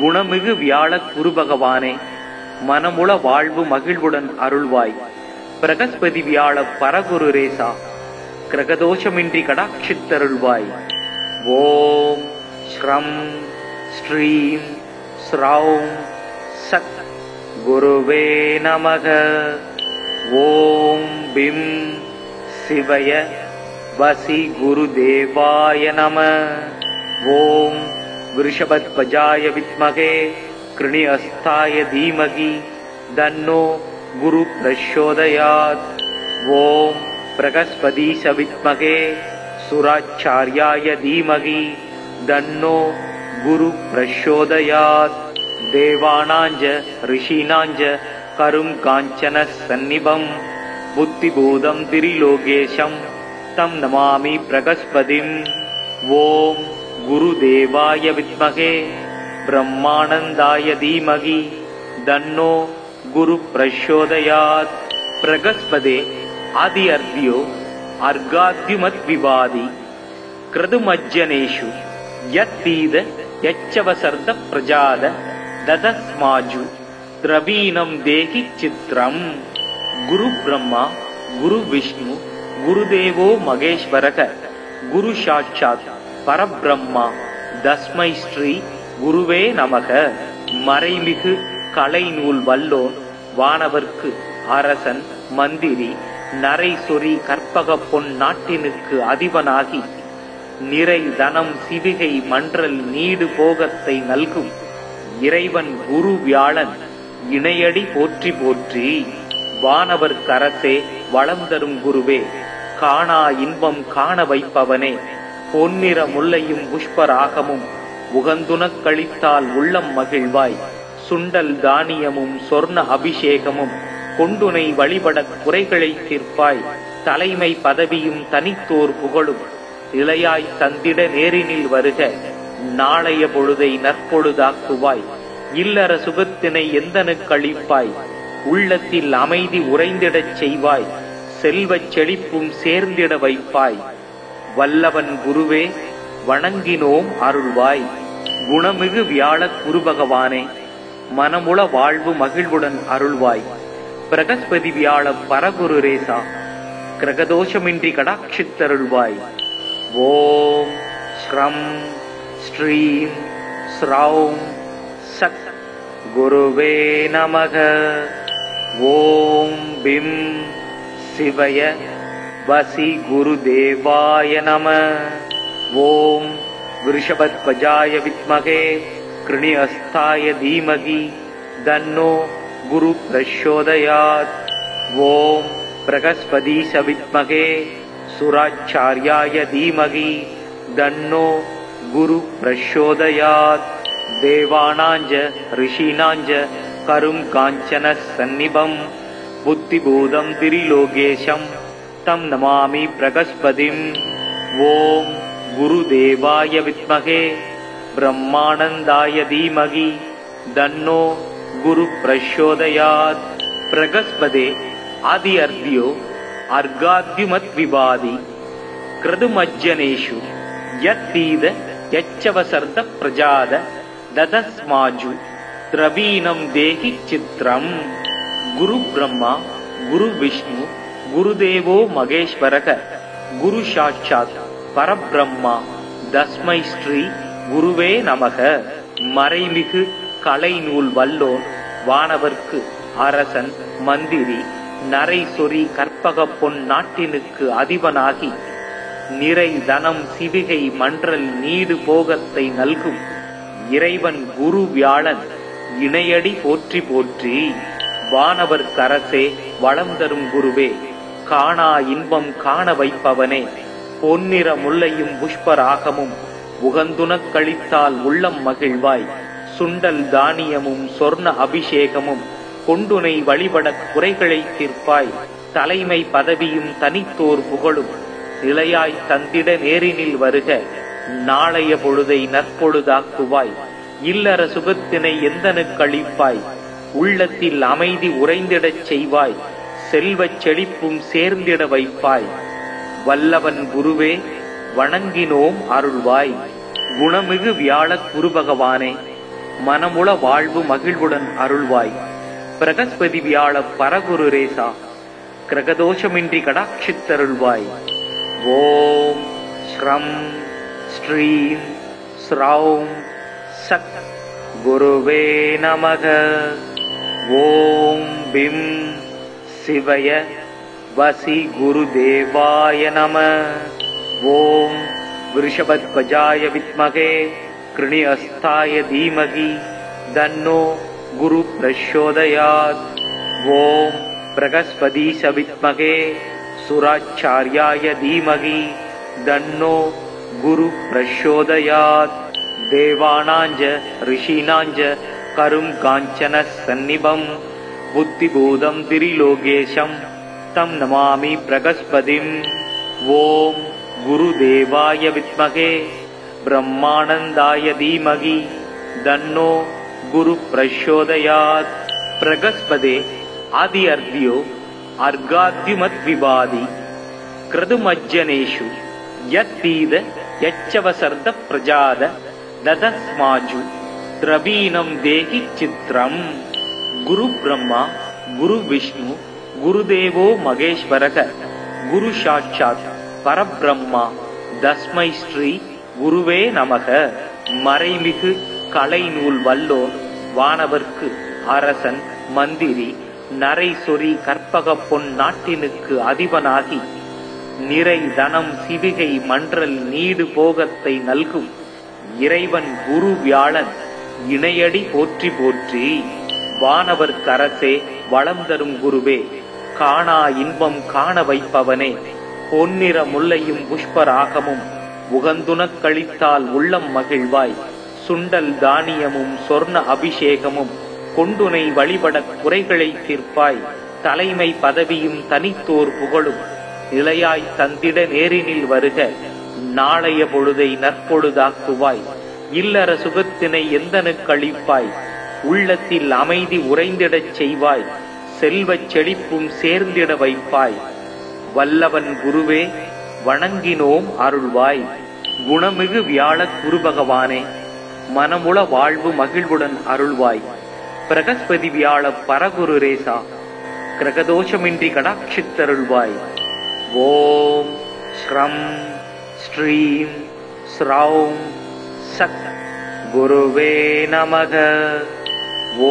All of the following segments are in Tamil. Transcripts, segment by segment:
குணமிகு வியாழக் குருபகவானே, மனமுள வாழ்வு மகிழ்வுடன் அருள்வாய். பிரகஸ்பதி வியாழ பரகுரு ரேசா, கிரகதோஷமின்றி கடாட்சித்தருள்வாய். ஓம் ஸ்ரம் ஸ்ரீம் ஸ்ரௌம் சத் குருவே நமக. ஓம் பிம் சிவய வசி குருதேவாய நம. ஓம் விருஷபத்வஜாய வித்மகே கிருணிஹஸ்தாய தீமகி தன்னோ குரு பிரச்சோதயாத். ஓம் பிரகஸ்பதீஷ வித்மகே சுராச்சார்யாய தீமகி தன்னோ குரு பிரச்சோதயாத். தேவானாஞ்ச ரிஷீனாஞ்ச கரும் காஞ்சன சந்நிபம் புத்திபூதம் திரிலோகேஷம் தம் நமாமி பிரகஸ்பதிம். ஓம் குருதேவாய வித்மகே பிரம்மானந்தாய தீமகி தன்னோ குரு பிரச்சோதயாத். பிரகஸ்பதே ஆதி அர்த்தியோ அர்காத்யுமத் விவாதி கிருதுமஜ்ஜனேஷு யத்தீத யச்சவசர்த பிரஜாத ததஸ்மாஜு திரவீணம் தேகி சித்ரம். குரு பிரம்மா குரு விஷ்ணு குருதேவோ மகேஸ்வரக குரு சாட்சாத் பரபிரம்மா தஸ்மை ஸ்ரீ குருவே நமக. மறைமிகு கலைநூல் வல்லோன் வானவர்க்கு அரசன் மந்திரி நரை சொறி கற்பக பொன் நாட்டினுக்கு அதிபனாகி நிறை தனம் சிவிகை மன்றல் நீடு போகத்தை நல்கும் இறைவன் குரு வியாழன் இணையடி போற்றி போற்றி. வானவர் கரசே வளம் தரும் குருவே, காணா இன்பம் காண வைப்பவனே, பொன்னிற முல்லையும் புஷ்பராகமும் உகந்துனக் கழித்தால் உள்ளம் மகிழ்வாய். சுண்டல் தானியமும் சொர்ண அபிஷேகமும் கொண்டுனை வழிபடக் குறைகளை தீர்ப்பாய். தலைமை பதவியும் தனித்தோர் புகழும் இளையாய் தந்திட நேரினில் வருக. நாளைய பொழுதை நற்பொழுதாக்குவாய். இல்லற சுகத்தினை எந்தனுக்களிப்பாய். உள்ளத்தில் அமைதி உறைந்திடச் செய்வாய். செல்வச் செழிப்பும் சேர்ந்திட வைப்பாய். வல்லவன் குருவே, வணங்கினோம் அருள்வாய். குணமிகு வியாழக் குருபகவானே, மனமுள வாழ்வு மகிழ்வுடன் அருள்வாய். பிரகஸ்பதி வியாழ பரகுரு ரேசா, கிரகதோஷமின்றி கடாட்சித்தருள்வாய். ஓம் ஸ்ரம் ஸ்ரீம் ஸ்ரௌம் சத் குருவே நமக. ஓம் பிம் சிவய வசி குருதேவாய நம. ஓம் விருஷபத்வஜாய வித்மகே கிருணிஹஸ்தாய தீமகி தன்னோ குரு பிரச்சோதயாத். ஓம் பிரகஸ்பதீஷ வித்மகே சுராச்சார்யாய தீமகி தன்னோ குரு பிரச்சோதயாத். தேவானாஞ்ச ரிஷீனாஞ்ச கரும் காஞ்சன சந்நிபம் புத்திபூதம் திரிலோகேஷம் தம் நமாமி பிரகஸ்பதிம். ஓம் குருதேவாய வித்மகே பிரம்மானந்தாய தீமகி தன்னோ குரு பிரச்சோதயாத். பிரகஸ்பதே ஆதி அர்த்தியோ அர்காத்யுமத் விவாதி கிருதுமஜ்ஜனேஷு யத்தீத யச்சவசர்த பிரஜாத ததஸ்மாஜு திரவீணம் தேகி சித்ரம். குரு பிரம்மா குரு விஷ்ணு குருதேவோ மகேஸ்வரக குரு சாட்சாத் பரபிரம்மா தஸ்மை ஸ்ரீ குருவே நமக. மறைமிகு கலைநூல் வல்லோன் வானவர்க்கு அரசன் மந்திரி நரை சொறி கற்பக பொன் நாட்டினுக்கு அதிபனாகி நிறை தனம் சிவிகை மன்றல் நீடு போகத்தை நல்கும் இறைவன் குரு வியாழன் இணையடி போற்றி போற்றி. வானவர் கரசே வளம் தரும் குருவே, காணா இன்பம் காண வைப்பவனே, பொன்னிற முல்லையும் புஷ்பராகமும் உகந்துனக் கழித்தால் உள்ளம் மகிழ்வாய். சுண்டல் தானியமும் சொர்ண அபிஷேகமும் கொண்டுனை வழிபடக் குறைகளை தீர்ப்பாய். தலைமை பதவியும் தனித்தோர் புகழும் இளையாய் தந்திட நேரினில் வருக. நாளைய பொழுதை நற்பொழுதாக்குவாய். இல்லற சுகத்தினை எந்தனுக்களிப்பாய். உள்ளத்தில் அமைதி உறைந்திடச் செய்வாய். செல்வச் செழிப்பும் சேர்ந்திட வைப்பாய். வல்லவன் குருவே, வணங்கினோம் அருள்வாய். குணமிகு வியாழக் குருபகவானே, மனமுள வாழ்வு மகிழ்வுடன் அருள்வாய். பிரகஸ்பதி வியாழ பரகுரு ரேசா கிரகதோஷமின்றி கடாட்சித்தருள்வாய். ஓம் ஸ்ரம் ஸ்ரீம் ஸ்ரௌம் சத் குருவே நமக. ஓம் பிம் சிவய வசி குருதேவாய நம. ஓம் விருஷபத்வஜாய வித்மகே கிருணிஹஸ்தாய தீமகி தன்னோ குரு பிரச்சோதயாத். ஓம் பிரகஸ்பதீஷ வித்மகே சுராச்சார்யாய தீமகி தன்னோ குரு பிரச்சோதயாத். தேவானாஞ்ச ரிஷீனாஞ்ச கரும் காஞ்சன சந்நிபம் புத்திபூதம் திரிலோகேஷம் தம் நமாமி பிரகஸ்பதிம். ஓம் குருதேவாய வித்மகே பிரம்மானந்தாய தீமகி தன்னோ குரு பிரச்சோதயாத். பிரகஸ்பதே ஆதி அர்த்தியோ அர்காத்யுமத் விவாதி கிருதுமஜ்ஜனேஷு யத்தீத யச்சவசர்த பிரஜாத ததஸ்மாஜு திரவீனம் தேகி சித்ரம். குரு பிரம்மா குரு விஷ்ணு குருதேவோ மகேஸ்வரக குரு சாட்சாத் பரபிரம்மா தஸ்மை ஸ்ரீ குருவே நமக. மறைமிகு கலைநூல் வல்லோன் வானவர்க்கு அரசன் மந்திரி நரை சொறி கற்பக பொன் நாட்டினுக்கு அதிபனாகி நிறை தனம் சிவிகை மன்றல் நீடு போகத்தை நல்கும் இறைவன் குரு வியாழன் இணையடி போற்றி போற்றி. வானவர் கரசே வளம் தரும் குருவே காணா இன்பம் காண வைப்பவனே. பொன்னிற முல்லையும் புஷ்பராகமும் உகந்துனக் கழித்தால் உள்ளம் மகிழ்வாய். சுண்டல் தானியமும் சொர்ண அபிஷேகமும் கொண்டுனை வழிபடக் குறைகளை தீர்ப்பாய். தலைமை பதவியும் தனித்தோர் புகழும் நிலையாய் தந்திட நேரினில் வருக. நாளைய பொழுதை நற்பொழுதாக்குவாய். இல்லற சுகத்தினை எந்தனுக்கு அளிப்பாய். உள்ளத்தில் அமைதி உறைந்திடச் செய்வாய். செல்வச் செழிப்பும் சேர்ந்திட வைப்பாய். வல்லவன் குருவே வணங்கினோம் அருள்வாய். குணமிகு வியாழ குரு பகவானே மனமுள வாழ்வு மகிழ்வுடன் அருள்வாய். பிரகஸ்பதி வியாழ பரகுரு ரேசா கிரகதோஷமின்றி கடாட்சித்தருள்வாய். ஓம் ஸ்ரம் ஸ்ரீம் ஸ்ரௌம் சத் குருவே நமக.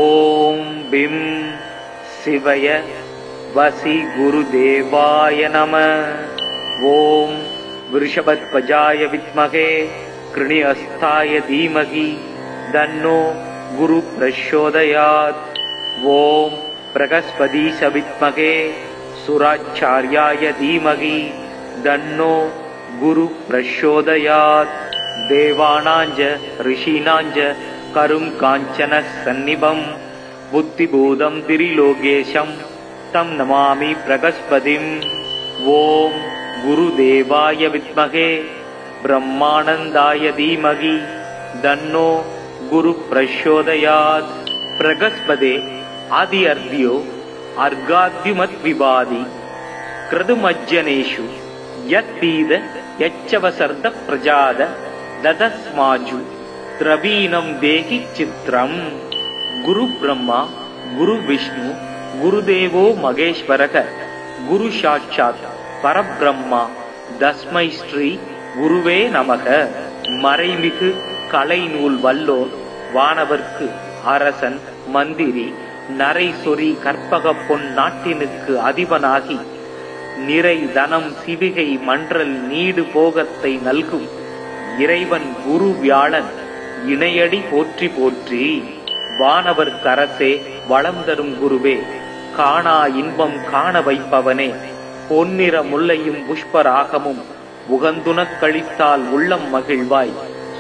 ஓம் பிம் சிவய வசி குருதேவாய நம. ஓம் விருஷபத்வஜாய வித்மகே கிருணிஹஸ்தாய தீமகி தன்னோ குரு பிரச்சோதயாத். ஓம் பிரகஸ்பதீஷ வித்மகே சுராச்சார்யாய தீமகி தன்னோ குரு பிரச்சோதயாத். தேவானாஞ்ச ரிஷீனாஞ்ச கரும் காஞ்சன சந்நிபம் புத்திபூதம் திரிலோகேஷம் தம் நமாமி பிரகஸ்பதிம். ஓம் குருதேவாய வித்மகே பிரம்மானந்தாய தீமகி தன்னோ குரு பிரச்சோதயாத். பிரகஸ்பதே ஆதி அர்த்தியோ அர்காத்யுமத் விவாதி கிருதுமஜ்ஜனேஷு யத்தீத யச்சவசர்த பிரஜாத ததஸ்மாஜு திரவீனம் தேகி சித்ரம். குரு பிரம்மா குரு விஷ்ணு குருதேவோ மகேஸ்வரக குரு சாட்சாத் பரபிரம்மா தஸ்மை ஸ்ரீ குருவே நமக. மறைமிகு கலைநூல் வல்லோன் வானவர்க்கு அரசன் மந்திரி நரை சொறி கற்பக பொன் நாட்டினுக்கு அதிபனாகி நிறை தனம் சிவிகை மன்றல் நீடு போகத்தை நல்கும் இறைவன் குரு வியாழன் இணையடி போற்றி போற்றி. வானவர் கரசே வளம் தரும் குருவே காணா இன்பம் காண வைப்பவனே. பொன்னிற முல்லையும் புஷ்பராகமும் உகந்துனக் கழித்தால் உள்ளம் மகிழ்வாய்.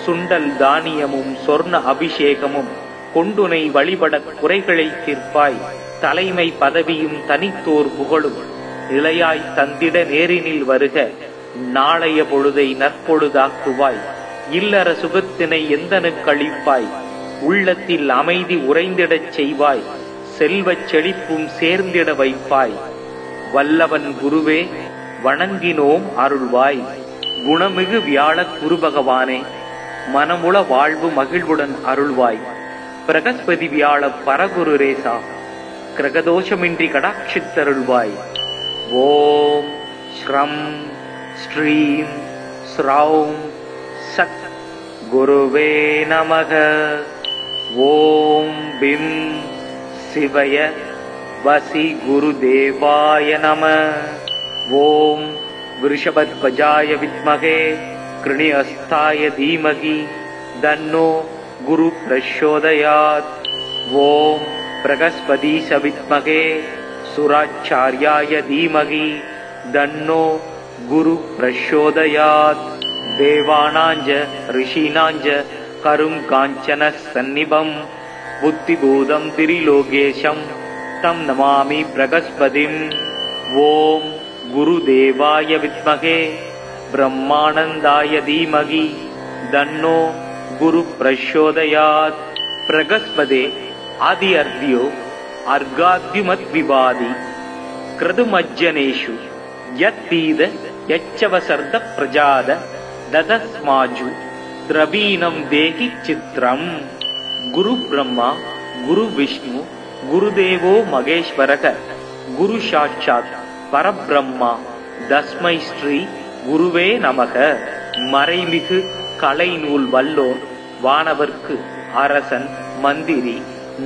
சுண்டல் தானியமும் சொர்ண அபிஷேகமும் கொண்டுனை வழிபடக் குறைகளை தீர்ப்பாய். தலைமை பதவியும் தனித்தோர் புகழும் நிலையாய் தந்திட நேரினில் வருக. நாளைய பொழுதை நற்பொழுதாக்குவாய். இல்லற சுகத்தினை எந்தனுக்கு அளிப்பாய். உள்ளத்தில் அமைதி உறைந்திடச் செய்வாய். செல்வச் செழிப்பும் சேர்ந்திட வைப்பாய். வல்லவன் குருவே வணங்கினோம் அருள்வாய். குணமிகு வியாழ குரு பகவானே மனமுள வாழ்வு மகிழ்வுடன் அருள்வாய். பிரகஸ்பதி வியாழ பரகுரு ரேசா கிரகதோஷமின்றி கடாட்சித்தருள்வாய். ஓம் ஸ்ரம் ஸ்ரீம் ஸ்ரௌம் சத் குருவே நமக. ஓம் பிம் சிவய வசி குருதேவாய நம. ஓம் விருஷபத்வஜாய வித்மகே கிருணிஹஸ்தாய தீமகி தன்னோ குரு பிரச்சோதயாத். ஓம் பிரகஸ்பதீஷ வித்மகே சுராச்சார்யாய தீமகி தன்னோ குரு பிரச்சோதயாத். தேவானாஞ்ச ரிஷீனாஞ்ச கரும் காஞ்சன சந்நிபம் புத்திபூதம் திரிலோகேஷம் தம் நமாமி பிரகஸ்பதிம். ஓம் குருதேவாய வித்மகே பிரம்மானந்தாய தீமகி தன்னோ குரு பிரச்சோதயாத். பிரகஸ்பதே ஆதி அர்த்தியோ அர்காத்யுமத் விவாதி கிருதுமஜ்ஜனேஷு யத்தீத யச்சவசர்த பிரஜாத ததஸ்மாஜு திரவீணம் தேகி சித்ரம். குரு பிரம்மா குரு விஷ்ணு குருதேவோ மகேஸ்வரக குரு சாட்சாத் பரபிரம்மா தஸ்மை ஸ்ரீ குருவே நமக. மறைமிகு கலைநூல் வல்லோன் வானவர்க்கு அரசன் மந்திரி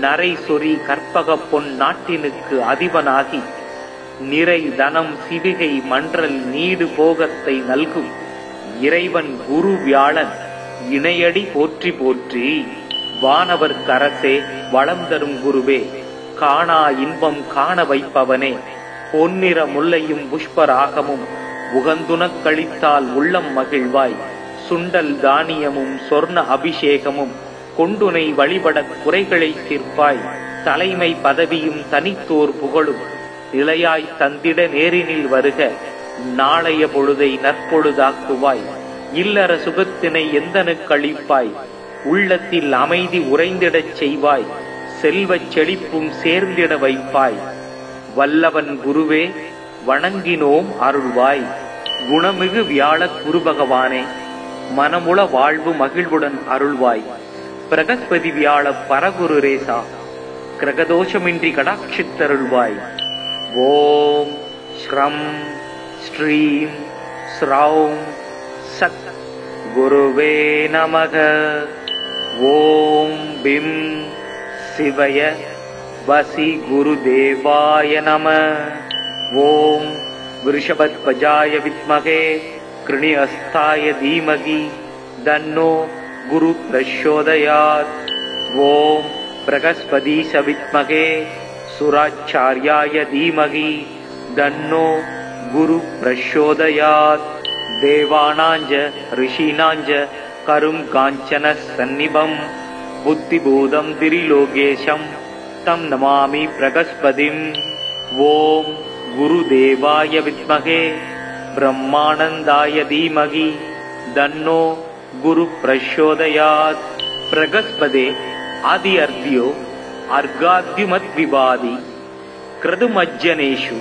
நரை சொறி கற்பக பொன் நாட்டினுக்கு அதிபனாகி நிறை தனம் சிவிகை மன்றல் நீடு போகத்தை நல்கும் இறைவன் குரு வியாழன் இணையடி போற்றி போற்றி. வானவர் கரசே வளம் தரும் குருவே காணா இன்பம் காண வைப்பவனே. பொன்னிற முல்லையும் புஷ்பராகமும் உகந்துனக் கழித்தால் உள்ளம் மகிழ்வாய். சுண்டல் தானியமும் சொர்ண அபிஷேகமும் கொண்டுனை வழிபட குறைகளை தீர்ப்பாய். தலைமை பதவியும் தனித்தோர் புகழும் நிலையாய் தந்திட நேரினில் வருக. நாளைய பொழுதை நற்பொழுதாக்குவாய். இல்லற சுகத்தினை எந்தனுக்கு அளிப்பாய். உள்ளத்தில் அமைதி உறைந்திடச் செய்வாய். செல்வச் செழிப்பும் சேர்ந்திட வைப்பாய். வல்லவன் குருவே வணங்கினோம் அருள்வாய். குணமிகு வியாழ குரு பகவானே மனமுள வாழ்வு மகிழ்வுடன் அருள்வாய். பிரகஸ்பதி வியாழ பரகுரு ரேசா கிரகதோஷமின்றி கடாட்சித்தருள்வாய். ஓம் ஸ்ரம் ஸ்ரீம் ஸ்ரௌம் சத் குருவே நமக. ஓம் பிம் சிவய வசி குருதேவாய நம. ஓம் விருஷபத்வஜாய வித்மகே கிருணிஹஸ்தாய தீமகி தன்னோ குரு பிரச்சோதயாத். ஓம் பிரகஸ்பதீஷ வித்மகே சுராச்சார்யாய தீமகி தன்னோ குரு பிரச்சோதயாத். தேவானாஞ்ச ரிஷீனாஞ்ச கரும் காஞ்சன சந்நிபம் புத்திபூதம் திரிலோகேஷம் தம் நமாமி பிரகஸ்பதிம். ஓம் குருதேவாய வித்மகே பிரம்மானந்தாய தீமகி தன்னோ குரு பிரச்சோதயாத். பிரகஸ்பதே ஆதி அர்த்தியோ அர்காத்யுமத் விவாதி கிருதுமஜ்ஜனேஷு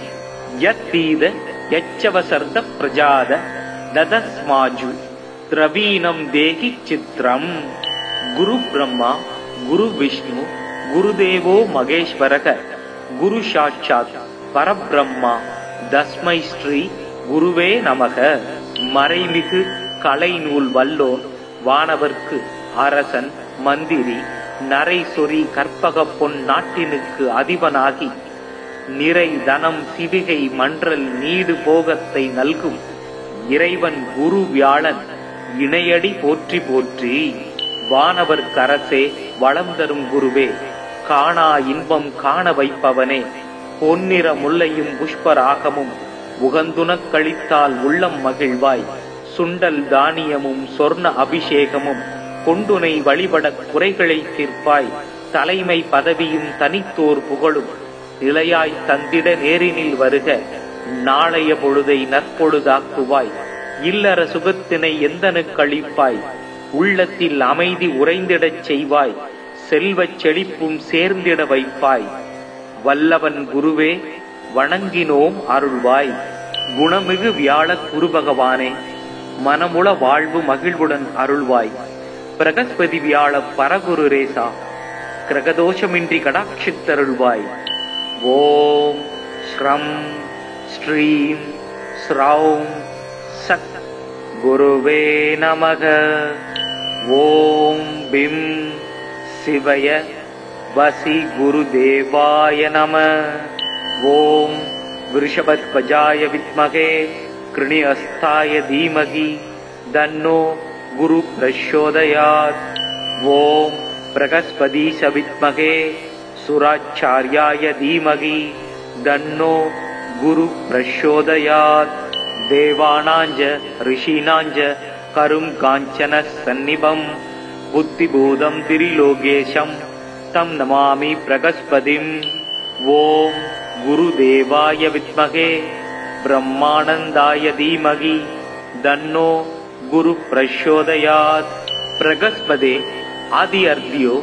யத்தீத யச்சவசர்த பிரஜாத ததஸ்மாஜு திரவீணம் தேகி சித்ரம். குரு பிரம்மா குரு விஷ்ணு குருதேவோ மகேஸ்வரக குரு சாட்சாத் பரபிரம்மா தஸ்மை ஸ்ரீ குருவே நமக. மறைமிகு கலைநூல் வல்லோன் வானவர்க்கு அரசன் மந்திரி நரை சொறி கற்பக பொன் நாட்டினுக்கு அதிபனாகி நிறை தனம் சிவிகை மன்றல் நீடு போகத்தை நல்கும் இறைவன் குரு வியாழன் இணையடி போற்றி போற்றி. வானவர் கரசே வளம் தரும் குருவே காணா இன்பம் காண வைப்பவனே. பொன்னிற முல்லையும் புஷ்பராகமும் உகந்துனக் கழித்தால் உள்ளம் மகிழ்வாய். சுண்டல் தானியமும் சொர்ண அபிஷேகமும் கொண்டுனை வழிபட குறைகளை தீர்ப்பாய். தலைமை பதவியும் தனித்தோர் புகழும் நிலையாய் தந்திட நேரினில் வருக. நாளைய பொழுதை நற்பொழுதாக்குவாய். இல்லற சுகத்தினை எந்தனுக்கு அளிப்பாய். உள்ளத்தில் அமைதி உறைந்திடச் செய்வாய். செல்வச் செழிப்பும் சேர்ந்திட வைப்பாய். வல்லவன் குருவே வணங்கினோம் அருள்வாய். குணமிகு வியாழ குரு பகவானே மனமுள வாழ்வு மகிழ்வுடன் அருள்வாய். பிரகஸ்பதி வியாழ பரகுரு ரேசா கிரகதோஷமின்றி கடாட்சித்தருள்வாய். ஓம் ஸ்ரம் ஸ்ரீம் ஸ்ரௌம் சத் குருவே நமக. ஓம் பிம் சிவய வசி குருதேவாய நம. ஓம் விருஷபத்வஜாய வித்மகே கிருணிஹஸ்தாய தீமகி தன்னோ குரு பிரச்சோதயாத். ஓம் பிரகஸ்பதீஷ வித்மகே சுராச்சார்யாய தீமகி தன்னோ குரு பிரச்சோதயாத். தேவானாஞ்ச ரிஷீனாஞ்ச கரும் காஞ்சன சந்நிபம் புத்திபூதம் திரிலோகேஷம் தம் நமாமி பிரகஸ்பதிம். ஓம் குருதேவாய வித்மகே பிரம்மானந்தாய தீமகி தன்னோ குரு பிரச்சோதயாத். பிரகஸ்பதே ஆதி அர்த்தியோ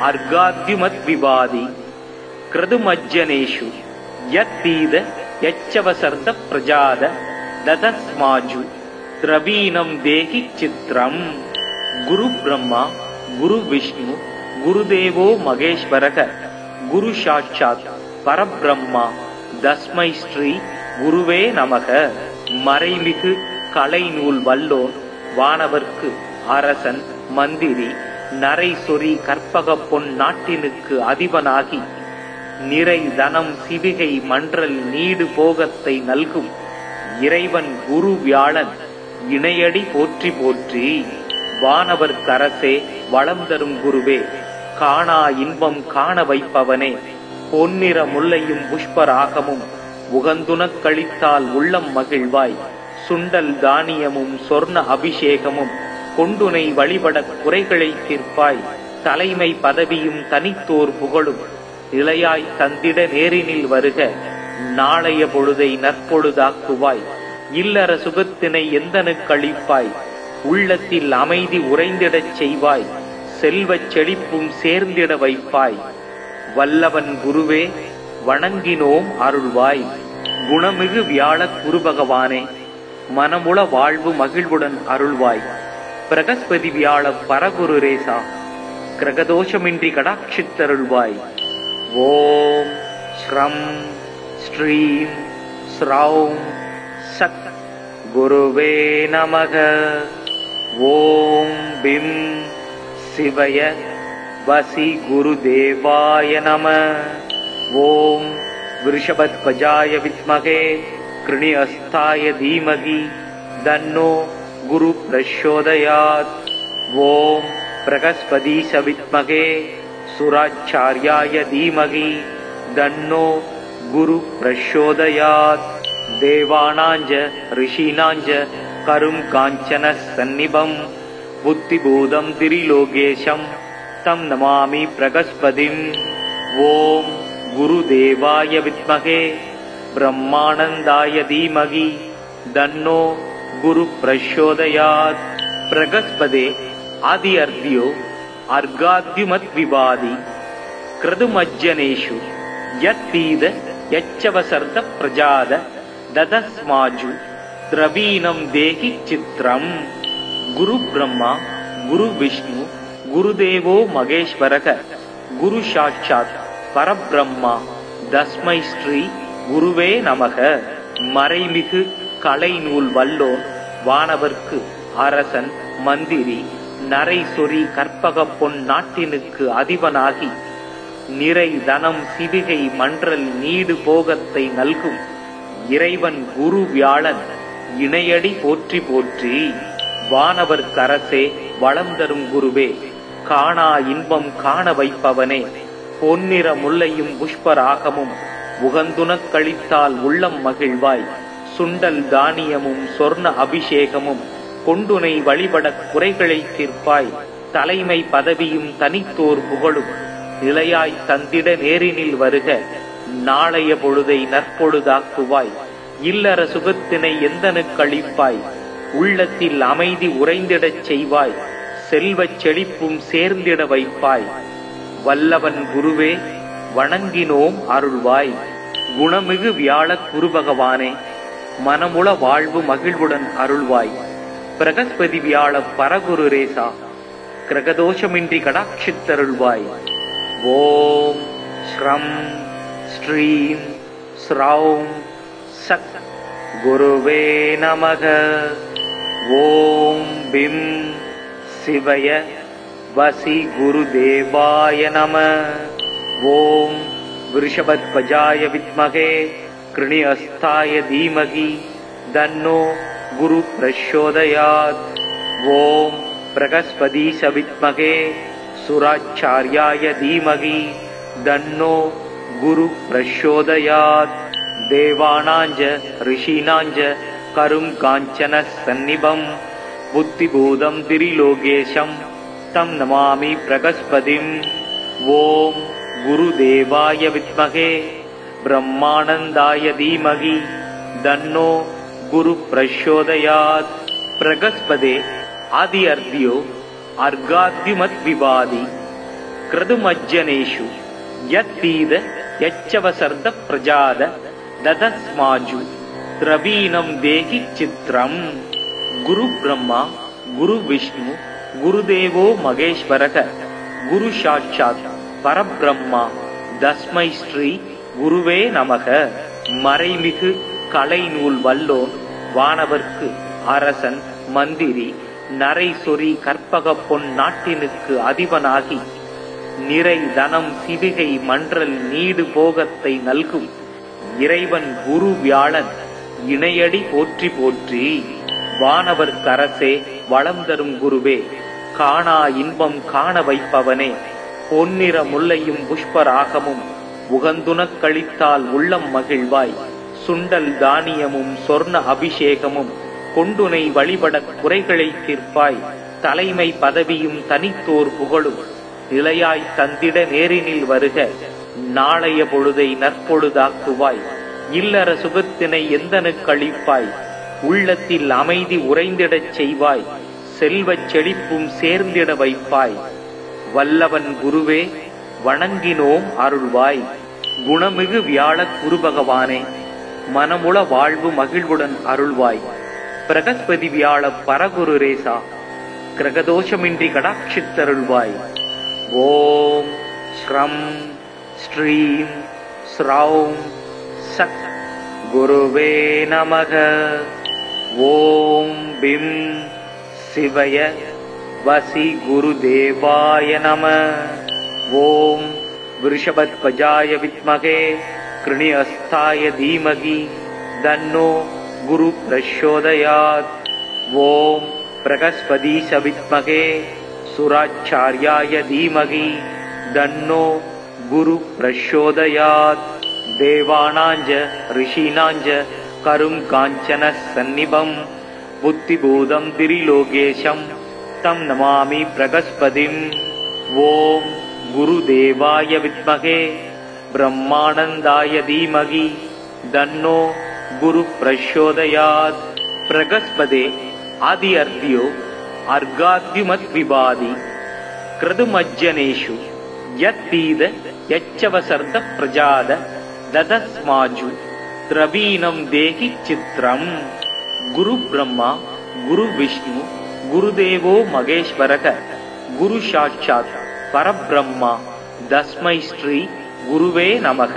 அர்காத்யுமத் விவாதி கிருதுமஜ்ஜனேஷு யத்தீத யச்சவசர்த பிரஜாத ததஸ்மாஜு திரவீணம் தேகி சித்ரம். குரு பிரம்மா குரு விஷ்ணு குருதேவோ மகேஸ்வரக குரு சாட்சாத் பரபிரம்மா தஸ்மை ஸ்ரீ குருவே நமக. மறைமிகு கலைநூல் வல்லோன் வானவர்க்கு அரசன் மந்திரி நரை சொறி கற்பக பொன் நாட்டினுக்கு அதிபனாகி நிறை தனம் சிவிகை மன்றல் நீடு போகத்தை நல்கும் இறைவன் குரு வியாழன் இணையடி போற்றி போற்றி. வானவர் கரசே வளம் தரும் குருவே காணா இன்பம் காண வைப்பவனே. பொன்னிற முல்லையும் புஷ்பராகமும் உகந்துனக் கழித்தால் உள்ளம் மகிழ்வாய். சுண்டல் தானியமும் சொர்ண அபிஷேகமும் கொண்டுனை வழிபட குறைகளை தீர்ப்பாய். தலைமை பதவியும் தனித்தோர் புகழும் நிலையாய் தந்திட நேரினில் வருக. நாளைய பொழுதை நற்பொழுதாக்குவாய். இல்லற சுகத்தினை எந்தனுக்கு அளிப்பாய். உள்ளத்தில் அமைதி உறைந்திடச் செய்வாய். செல்வச் செழிப்பும் சேர்ந்திட வைப்பாய். வல்லவன் குருவே வணங்கினோம் அருள்வாய். குணமிகு வியாழ குரு பகவானே மனமுள வாழ்வு மகிழ்வுடன் அருள்வாய். பிரகஸ்பதி வியாழ பரகுரு ரேசா கிரகதோஷமின்றி கடாட்சித்தருள்வாய். ஓம் ஸ்ரம் ஸ்ரீம் ஸ்ரௌம் சத் குருவே நமக. ஓம் பிம் சிவய வசி குருதேவாய நம. ஓம் விருஷபத்வஜாய வித்மகே கிருணிஹஸ்தாய தீமகி தன்னோ குரு பிரச்சோதயாத். ஓம் பிரகஸ்பதீஷ வித்மகே சுராச்சார்யாய தீமகி தன்னோ குரு பிரச்சோதயாத். தேவானாஞ்ச ரிஷீனாஞ்ச கரும் காஞ்சன சந்நிபம் புத்திபூதம் திரிலோகேஷம் தம் நமாமி பிரகஸ்பதிம். ஓம் குருதேவாய வித்மகே பிரம்மானந்தாய தீமகி தன்னோ குரு பிரச்சோதயாத். பிரகஸ்பதே ஆதி அர்த்தியோ அர்காத்யுமத் விவாதி கிருதுமஜ்ஜனேஷு யத்தீத யச்சவசர்த பிரஜாத ததஸ்மாஜு திரவீணம் தேகி சித்ரம். குரு பிரம்மா குரு விஷ்ணு குருதேவோ மகேஸ்வரக குரு சாட்சாத் பரபிரம்மா தஸ்மை ஸ்ரீ குருவே நமக. மறைமிகு கலைநூல் வல்லோன் வானவர்க்கு அரசன் மந்திரி நரை சொறி கற்பக பொன் நாட்டினுக்கு அதிபனாகி நிறை தனம் சிவிகை மன்றல் நீடு போகத்தை நல்கும் இறைவன் குரு வியாழன் இணையடி போற்றி போற்றி. வானவர் கரசே வளம் தரும் குருவே காணா இன்பம் காண வைப்பவனே. பொன்னிற முல்லையும் புஷ்பராகமும் உகந்துனக் கழித்தால் உள்ளம் மகிழ்வாய். சுண்டல் தானியமும் சொர்ண அபிஷேகமும் கொண்டுனை வழிபட குறைகளை தீர்ப்பாய். தலைமை பதவியும் தனித்தோர் புகழும் நிலையாய் தந்திட நேரினில் வருக. நாளைய பொழுதை நற்பொழுதாக்குவாய். இல்லற சுகத்தினை எந்தனுக்கு அளிப்பாய். உள்ளத்தில் அமைதி உறைந்திடச் செய்வாய். செல்வச் செழிப்பும் சேர்ந்திட வைப்பாய். வல்லவன் குருவே வணங்கினோம் அருள்வாய். குணமிகு வியாழ குரு பகவானே மனமுள வாழ்வு மகிழ்வுடன் அருள்வாய். பிரகஸ்பதி வியாழ பரகுரு ரேசா கிரகதோஷமின்றி கடாட்சித்தருள்வாய். ஓம் ஸ்ரம் ஸ்ரீம் ஸ்ரௌம் சத் குருவே நமக. ஓம் பிம் சிவய வசி குருதேவாய நம. ஓம் விருஷபத்வஜாய வித்மகே கிருணிஹஸ்தாய தீமகி தன்னோ குரு பிரச்சோதயாத். ஓம் பிரகஸ்பதீஷ வித்மகே சுராச்சார்யாய தீமகி தன்னோ குரு பிரச்சோதயாத். தேவானாஞ்ச ரிஷீனாஞ்ச கரும் காஞ்சன சந்நிபம் புத்திபூதம் திரிலோகேஷம் தம் நமாமி பிரகஸ்பதிம். ஓம் குருதேவாய வித்மகே பிரம்மானந்தாய தீமகி தன்னோ குரு பிரச்சோதயாத். பிரகஸ்பதே ஆதி அர்த்தியோ அர்காத்யுமத் விவாதி கிருதுமஜ்ஜனேஷு யத்தீத யச்சவசர்த பிரஜாத ததஸ்மாஜு திரவீணம் தேகி சித்ரம். குரு பிரம்மா குரு விஷ்ணு குருதேவோ மகேஸ்வரக குரு சாட்சாத் பரபிரம்மா தஸ்மை ஸ்ரீ குருவே நமக. மறைமிகு கலைநூல் வல்லோன் வானவர்க்கு அரசன் மந்திரி நரை சொறி கற்பக பொன் நாட்டினுக்கு அதிபனாகி நிறை தனம் சிவிகை மன்றல் நீடு போகத்தை நல்கும் இறைவன் குரு வியாழன் இணையடி போற்றி போற்றி. வானவர்க்கரசே வளம் தரும் குருவே காணா இன்பம் காண வைப்பவனே பொன்னிற முல்லையும் புஷ்பராகமும் உகந்துனக் கழித்தால் உள்ளம் மகிழ்வாய். சுண்டல் தானியமும் சொர்ண அபிஷேகமும் கொண்டுனை வழிபடக் குறைகளை தீர்ப்பாய். தலைமை பதவியும் தனித்தோர் புகழும் நிலையாய் தந்திட நேரினில் வருக. நாளைய பொழுதை நற்பொழுதாக்குவாய். இல்லற சுகத்தினை எந்தனுக்கு அளிப்பாய். உள்ளத்தில் அமைதி உறைந்திடச் செய்வாய். செல்வச் செழிப்பும் சேர்ந்திட வைப்பாய். வல்லவன் குருவே வணங்கினோம் அருள்வாய். குணமிகு வியாழ குரு பகவானே மனமுள வாழ்வு மகிழ்வுடன் அருள்வாய். பிரகஸ்பதி வியாழ பரகுரு ரேசா கிரகதோஷமின்றி கடாட்சித்தருள்வாய். ஓம் ஸ்ரம் ஸ்ரீம் ஸ்ரௌம் சத் குருவே நமக. ஓம் பிம் சிவய வசி குருதேவாய நம. ஓம் விருஷபத்வஜாய வித்மகே கிருணிஹஸ்தாய தீமகி தன்னோ குரு பிரச்சோதயாத். ஓம் பிரகஸ்பதீஷ வித்மகே சுராச்சார்யாய தீமகி தன்னோ குரு பிரச்சோதயாத். தேவானாஞ்ச ரிஷீனாஞ்ச கரும் காஞ்சன சந்நிபம் புத்திபூதம் திரிலோகேஷம் தம் நமாமி பிரகஸ்பதிம். ஓம் குருதேவாய வித்மகே பிரம்மானந்தாய தீமகி தன்னோ குரு பிரச்சோதயாத். பிரகஸ்பதே ஆதி அர்த்தியோ அர்காத்யுமத் விவாதி கிருதுமஜ்ஜனேஷு யத்தீத யச்சவசர்த பிரஜாத ததஸ்மாஜு திரவீணம் தேகி சித்ரம். குரு பிரம்மா குரு விஷ்ணு குருதேவோ மகேஸ்வரக குரு சாட்சாத் பரபிரம்மா தஸ்மை ஸ்ரீ குருவே நமக.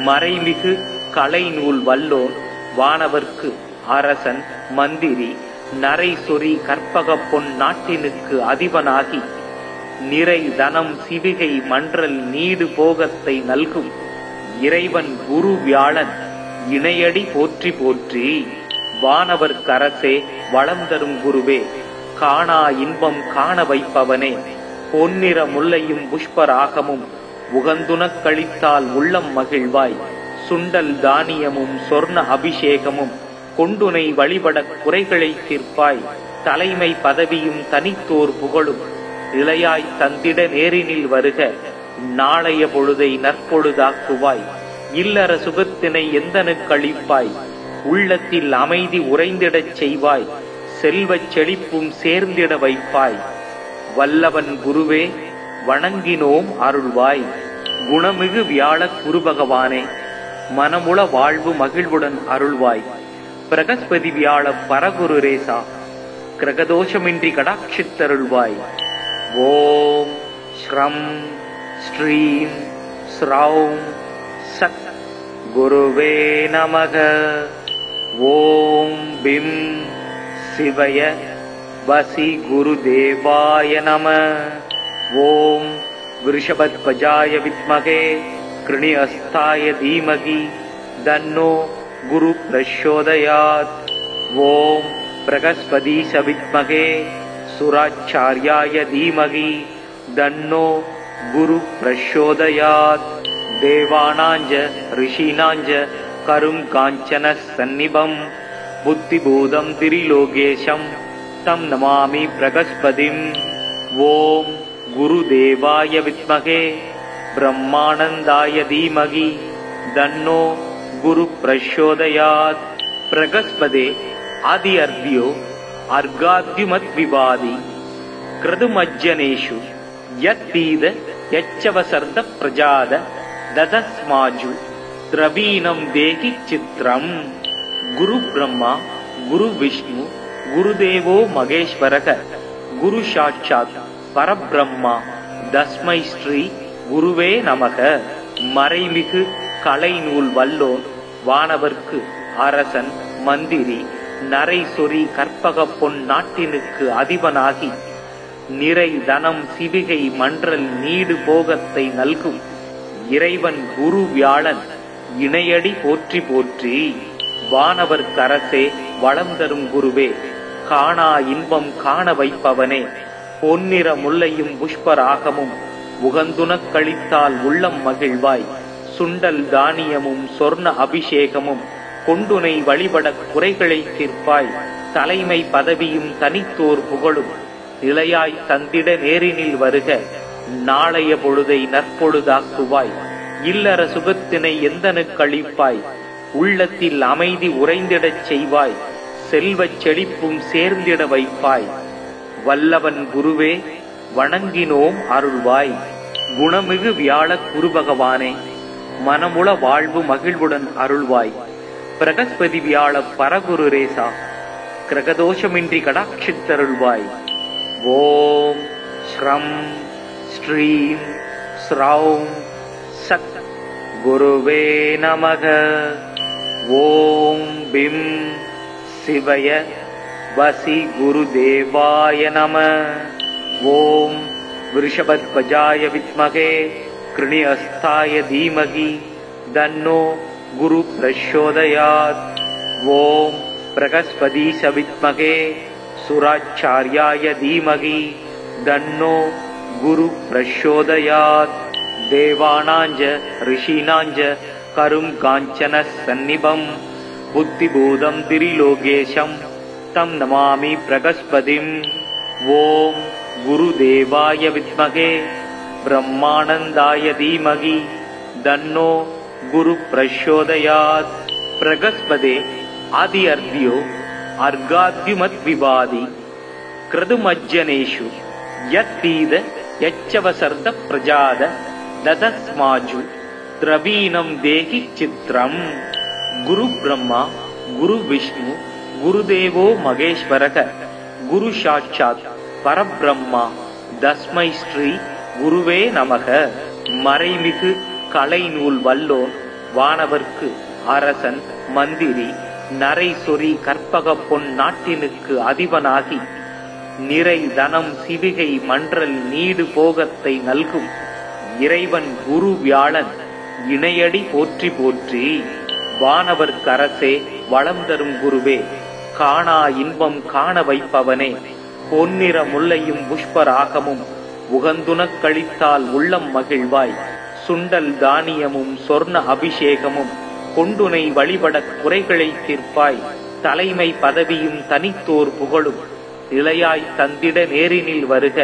மறைமிகு கலைநூல் வல்லோன் வானவர்க்கு அரசன் மந்திரி நரை சொறி கற்பக பொன் நாட்டினுக்கு அதிபனாகி நிறை தனம் சிவிகை மன்றல் நீடு போகத்தை நல்கும் இறைவன் குரு வியாழன் இணையடி போற்றி போற்றி. வானவர்க்கரசே வளம் தரும் குருவே காணா இன்பம் காண வைப்பவனே பொன்னிற முல்லையும் புஷ்பராகமும் உகந்துனக் கழித்தால் உள்ளம் மகிழ்வாய். சுண்டல் தானியமும் சொர்ண அபிஷேகமும் கொண்டுனை வழிபடக் குறைகளை தீர்ப்பாய். தலைமை பதவியும் தனித்தோர் புகழும் நிலையாய் தந்திட நேரினில் வருக. நாளைய பொழுதை நற்பொழுதாக்குவாய். இல்லற சுகத்தினை எந்தனுக்கு அளிப்பாய். உள்ளத்தில் அமைதி உறைந்திடச் செய்வாய். செல்வச் செழிப்பும் சேர்ந்திட வைப்பாய். வல்லவன் குருவே வணங்கினோம் அருள்வாய். குணமிகு வியாழ குரு பகவானே மனமுள வாழ்வு மகிழ்வுடன் அருள்வாய். பிரகஸ்பதி வியாழ பரகுரு ரேசா கிரகதோஷமின்றி கடாட்சித்தருள்வாய். ஓம் ஸ்ரம் ஸ்ரீம் ஸ்ரௌம் சத் குருவே நமக. ஓம் பிம் சிவய வசி குருதேவாய நம. ஓம் விருஷபத்வஜாய வித்மகே கிருணிஹஸ்தாய தீமகி தன்னோ குரு பிரச்சோதயாத். ஓம் பிரகஸ்பதீஷ வித்மகே சுராச்சார்யாய தீமகி தன்னோ குரு பிரச்சோதயாத். தேவானாஞ்ச ரிஷீனாஞ்ச கரும் காஞ்சன சந்நிபம் புத்திபூதம் திரிலோகேஷம் தம் நமாமி பிரகஸ்பதிம். ஓம் குருதேவாய வித்மகே பிரம்மானந்தாய தீமகி தன்னோ குரு பிரச்சோதயாத். பிரகஸ்பதே ஆதி அர்த்தியோ அர்காத்யுமத் விவாதி கிருதுமஜ்ஜனேஷு யத்தீத யச்சவசர்த பிரஜாத ததஸ்மாஜு திரவீனம் தேகி சித்ரம். குரு பிரம்மா குரு விஷ்ணு குருதேவோ மகேஸ்வரக குரு சாட்சாத் பரபிரம்மா தஸ்மை ஸ்ரீ குருவே நமக. மறைமிகு கலைநூல் வல்லோன் வானவர்க்கு அரசன் மந்திரி நரை சொறி கற்பக பொன் நாட்டினுக்கு அதிபனாகி நிறை தனம் சிவிகை மன்றல் நீடு போகத்தை நல்கும் இறைவன் குரு வியாழன் இணையடி போற்றி போற்றி. வானவர் கரசே வளம் தரும் குருவே காணா இன்பம் காண வைப்பவனே. பொன்னிற முல்லையும் புஷ்பராகமும் உகந்துனக் கழித்தால் உள்ளம் மகிழ்வாய். சுண்டல் தானியமும் சொர்ண அபிஷேகமும் கொண்டுனை வழிபட குறைகளை தீர்ப்பாய். தலைமை பதவியும் தனித்தோர் புகழும் நிலையாய் தந்திட நேரினில் வருக. நாளைய பொழுதை நற்பொழுதாக்குவாய். இல்லற சுகத்தினை எந்தனுக்களிப்பாய். உள்ளத்தில் அமைதி உறைந்திடச் செய்வாய். செல்வச் செழிப்பும் சேர்ந்திட வைப்பாய். வல்லவன் குருவே வணங்கினோம் அருள்வாய். குணமிகு வியாழ குரு பகவானே மனமுள வாழ்வு மகிழ்வுடன் அருள்வாய். பிரகஸ்பதி வியாழ பரகுரு ரேசா கிரகதோஷமின்றி கடாட்சித்தருள்வாய். ஓம் ஸ்ரம் ஸ்ரீம் ஸ்ரௌம் சத் குருவே நமக. ஓம் பிம் சிவய வசி குருதேவாய நம. ஓம் விருஷபத்வஜாய வித்மகே கிருணிஹஸ்தாய தீமகி தன்னோ குரு பிரச்சோதயாத். ஓம் பிரகஸ்பதீஷ வித்மகே சுராச்சார்யாய தீமகி தன்னோ குரு பிரச்சோதயாத். தேவானாஞ்ச ரிஷீனாஞ்ச கரும் காஞ்சன சந்நிபம் புத்திபூதம் திரிலோகேஷம் தம் நமாமி பிரகஸ்பதிம். ஓம் குருதேவாய வித்மகே பிரம்மானந்தாய தீமகி தன்னோ குரு பிரச்சோதயாத். பிரகஸ்பதே ஆதி அர்த்தியோ அர்காத்யுமத் விவாதி கிருதுமஜ்ஜனேஷு யத்தீத யச்சவசர்த பிரஜாத ததஸ்மாஜு திரவீனம் தேகி சித்ரம். குரு பிரம்மா குரு விஷ்ணு குருதேவோ மகேஸ்வரக குரு சாட்சாத் பரபிரம்மா தஸ்மை ஸ்ரீ குருவே நமக. மறைமிகு கலைநூல் வல்லோன் வானவர்க்கு அரசன் மந்திரி நரை சொறி கற்பக பொன் நாட்டினுக்கு அதிபனாகி நிறை தனம் சிவிகை மன்றல் நீடு போகத்தை நல்கும் இறைவன் குரு வியாழன் இணையடி போற்றி போற்றி. வானவர் கரசே வளம் தரும் குருவே காணா இன்பம் காண வைப்பவனே. பொன்னிற முல்லையும் புஷ்பராகமும் உகந்துனக் கழித்தால் உள்ளம் மகிழ்வாய். சுண்டல் தானியமும் சொர்ண அபிஷேகமும் கொண்டுனை வழிபட குறைகளை தீர்ப்பாய். தலைமை பதவியும் தனித்தோர் புகழும் நிலையாய் தந்திட நேரினில் வருக.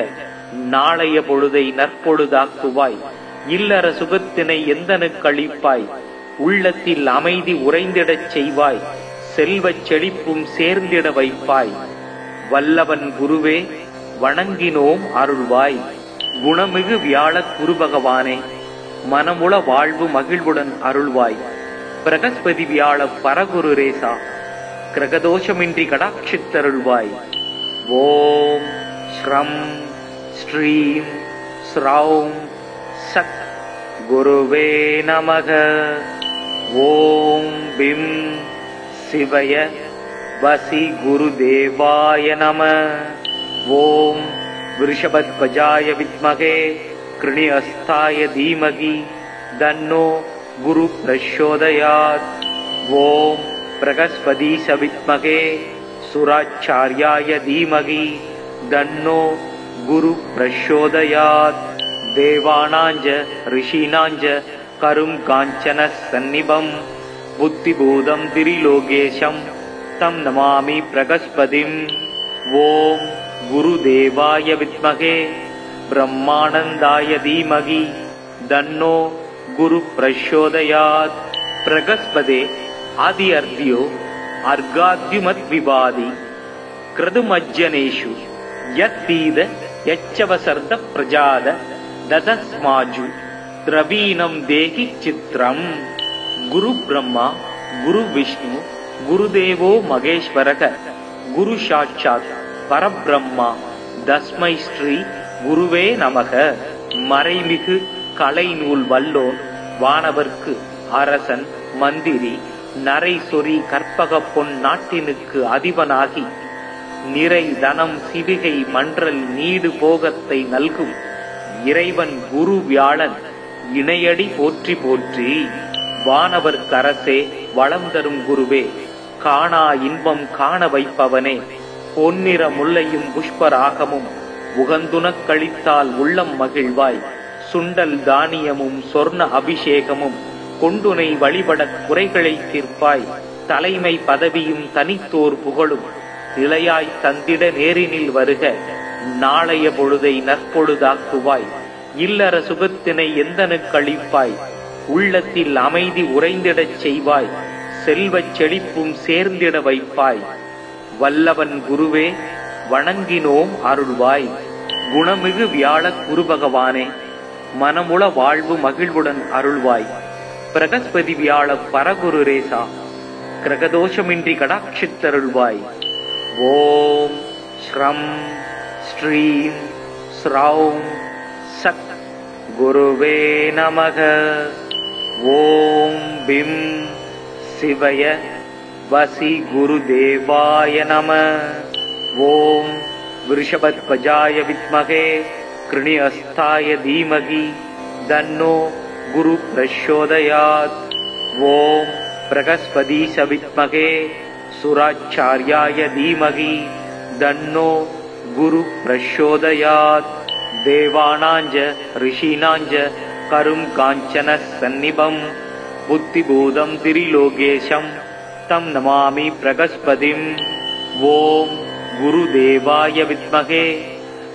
நாளைய பொழுதை நற்பொழுதாக்குவாய். இல்லற சுகத்தினை எந்தனுக்களிப்பாய். உள்ளத்தில் அமைதி உறைந்திடச் செய்வாய். செல்வச் செழிப்பும் சேர்ந்திட வைப்பாய். வல்லவன் குருவே வணங்கினோம் அருள்வாய். குணமிகு வியாழ குரு பகவானே மனமுள வாழ்வு மகிழ்வுடன் அருள்வாய். பிரகஸ்பதி வியாழ பரகுரு ரேசா கிரகதோஷமின்றி கடாட்சித்தருள்வாய். ஓம் ஸ்ரம் ஸ்ரீம் ஸ்ரௌம் சத் குருவே நமக. ஓம் பிம் சிவய வசி குருதேவாய நம. ஓம் விருஷபத்வஜாய வித்மகே கிருணிஹஸ்தாய தீமகி தன்னோ குரு பிரச்சோதயாத். ஓம் பிரகஸ்பதீஷ வித்மகே சுராச்சார்யாய தீமகி தன்னோ குரு பிரச்சோதயாத். தேவானாஞ்ச ரிஷீனாஞ்ச கரும் காஞ்சன சந்நிபம் புத்திபூதம் திரிலோகேஷம் தம் நமாமி பிரகஸ்பதிம். ஓம் குருதேவாய வித்மகே பிரம்மானந்தாய தீமகி தன்னோ குரு பிரச்சோதயாத். பிரகஸ்பதே ஆதி அர்த்தியோ அர்காத்யுமத் விவாதி கிருதுமஜ்ஜனேஷு யத்தீத யச்சவசர்த பிரஜாத ததஸ்மாஜு திரவீணம் தேகி சித்ரம். குரு பிரம்மா குரு விஷ்ணு குருதேவோ மகேஸ்வரக குரு சாட்சாத் பரபிரம்மா தஸ்மை ஸ்ரீ குருவே நமக. மறைமிகு கலைநூல் வல்லோன் வானவர்க்கு அரசன் மந்திரி நரை சொறி கற்பக பொன் நாட்டினுக்கு அதிபனாகி நிறை தனம் சிவிகை மன்றல் நீடு போகத்தை நல்கும் இறைவன் குரு வியாழன் இணையடி போற்றி போற்றி. வானவர்க்கரசே வளம் தரும் குருவே காணா இன்பம் காண வைப்பவனே பொன்னிற முல்லையும் புஷ்பராகமும் உகந்துனக் கழித்தால் உள்ளம் மகிழ்வாய். சுண்டல் தானியமும் சொர்ண அபிஷேகமும் கொண்டுனை வழிபடக் குறைகளை தீர்ப்பாய். தலைமை பதவியும் தனித்தோர் புகழும் நிலையாய் தந்திட நேரினில் வருக. நாளைய பொழுதை நற்பொழுதாக்குவாய். இல்லற சுகத்தினை எந்தனுக்களிப்பாய். உள்ளத்தில் அமைதி உறைந்திடச் செய்வாய். செல்வச் செழிப்பும் சேர்ந்திட வைப்பாய். வல்லவன் குருவே வணங்கினோம் அருள்வாய். குணமிகு வியாழ குரு பகவானே மனமுள வாழ்வு மகிழ்வுடன் அருள்வாய். பிரகஸ்பதி வியாழ பரகுரு ரேசா கிரகதோஷமின்றி கடாட்சித்தருள்வாய். ஓம் ஸ்ரம் ஸ்ரீம் ஸ்ரௌம் சத் குருவே நமக. ஓம் பிம் சிவய வசி குருதேவாய நம. ஓம் விருஷபத்வஜாய வித்மகே கிருணிஹஸ்தாய தீமகி தன்னோ குரு பிரச்சோதயாத். ஓம் பிரகஸ்பதீஷ வித்மகே சுராச்சார்யாய தீமகி தன்னோ குரு பிரச்சோதயாத். தேவானாஞ்ச ரிஷீனாஞ்ச கரும் காஞ்சன சந்நிபம் புத்திபூதம் திரிலோகேஷம் தம் நமாமி பிரகஸ்பதிம். ஓம் குருதேவாய வித்மகே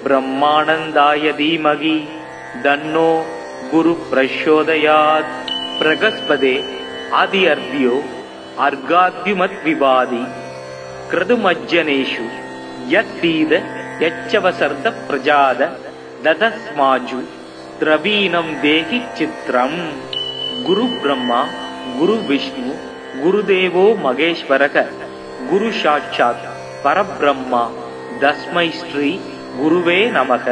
பிரம்மானந்தாய தீமகி தன்னோ குரு பிரச்சோதயாத். பிரகஸ்பதே ஆதி அர்த்தியோ அர்காத்யுமத் விவாதி கிருதுமஜ்ஜனேஷு யத்தீத யச்சவசர்த பிரஜாத ததஸ்மாஜு திரவீணம் தேகி சித்ரம். குரு பிரம்மா குரு விஷ்ணு குருதேவோ மகேஸ்வரக குரு சாட்சாத் பரபிரம்மா தஸ்மை ஸ்ரீ குருவே நமக.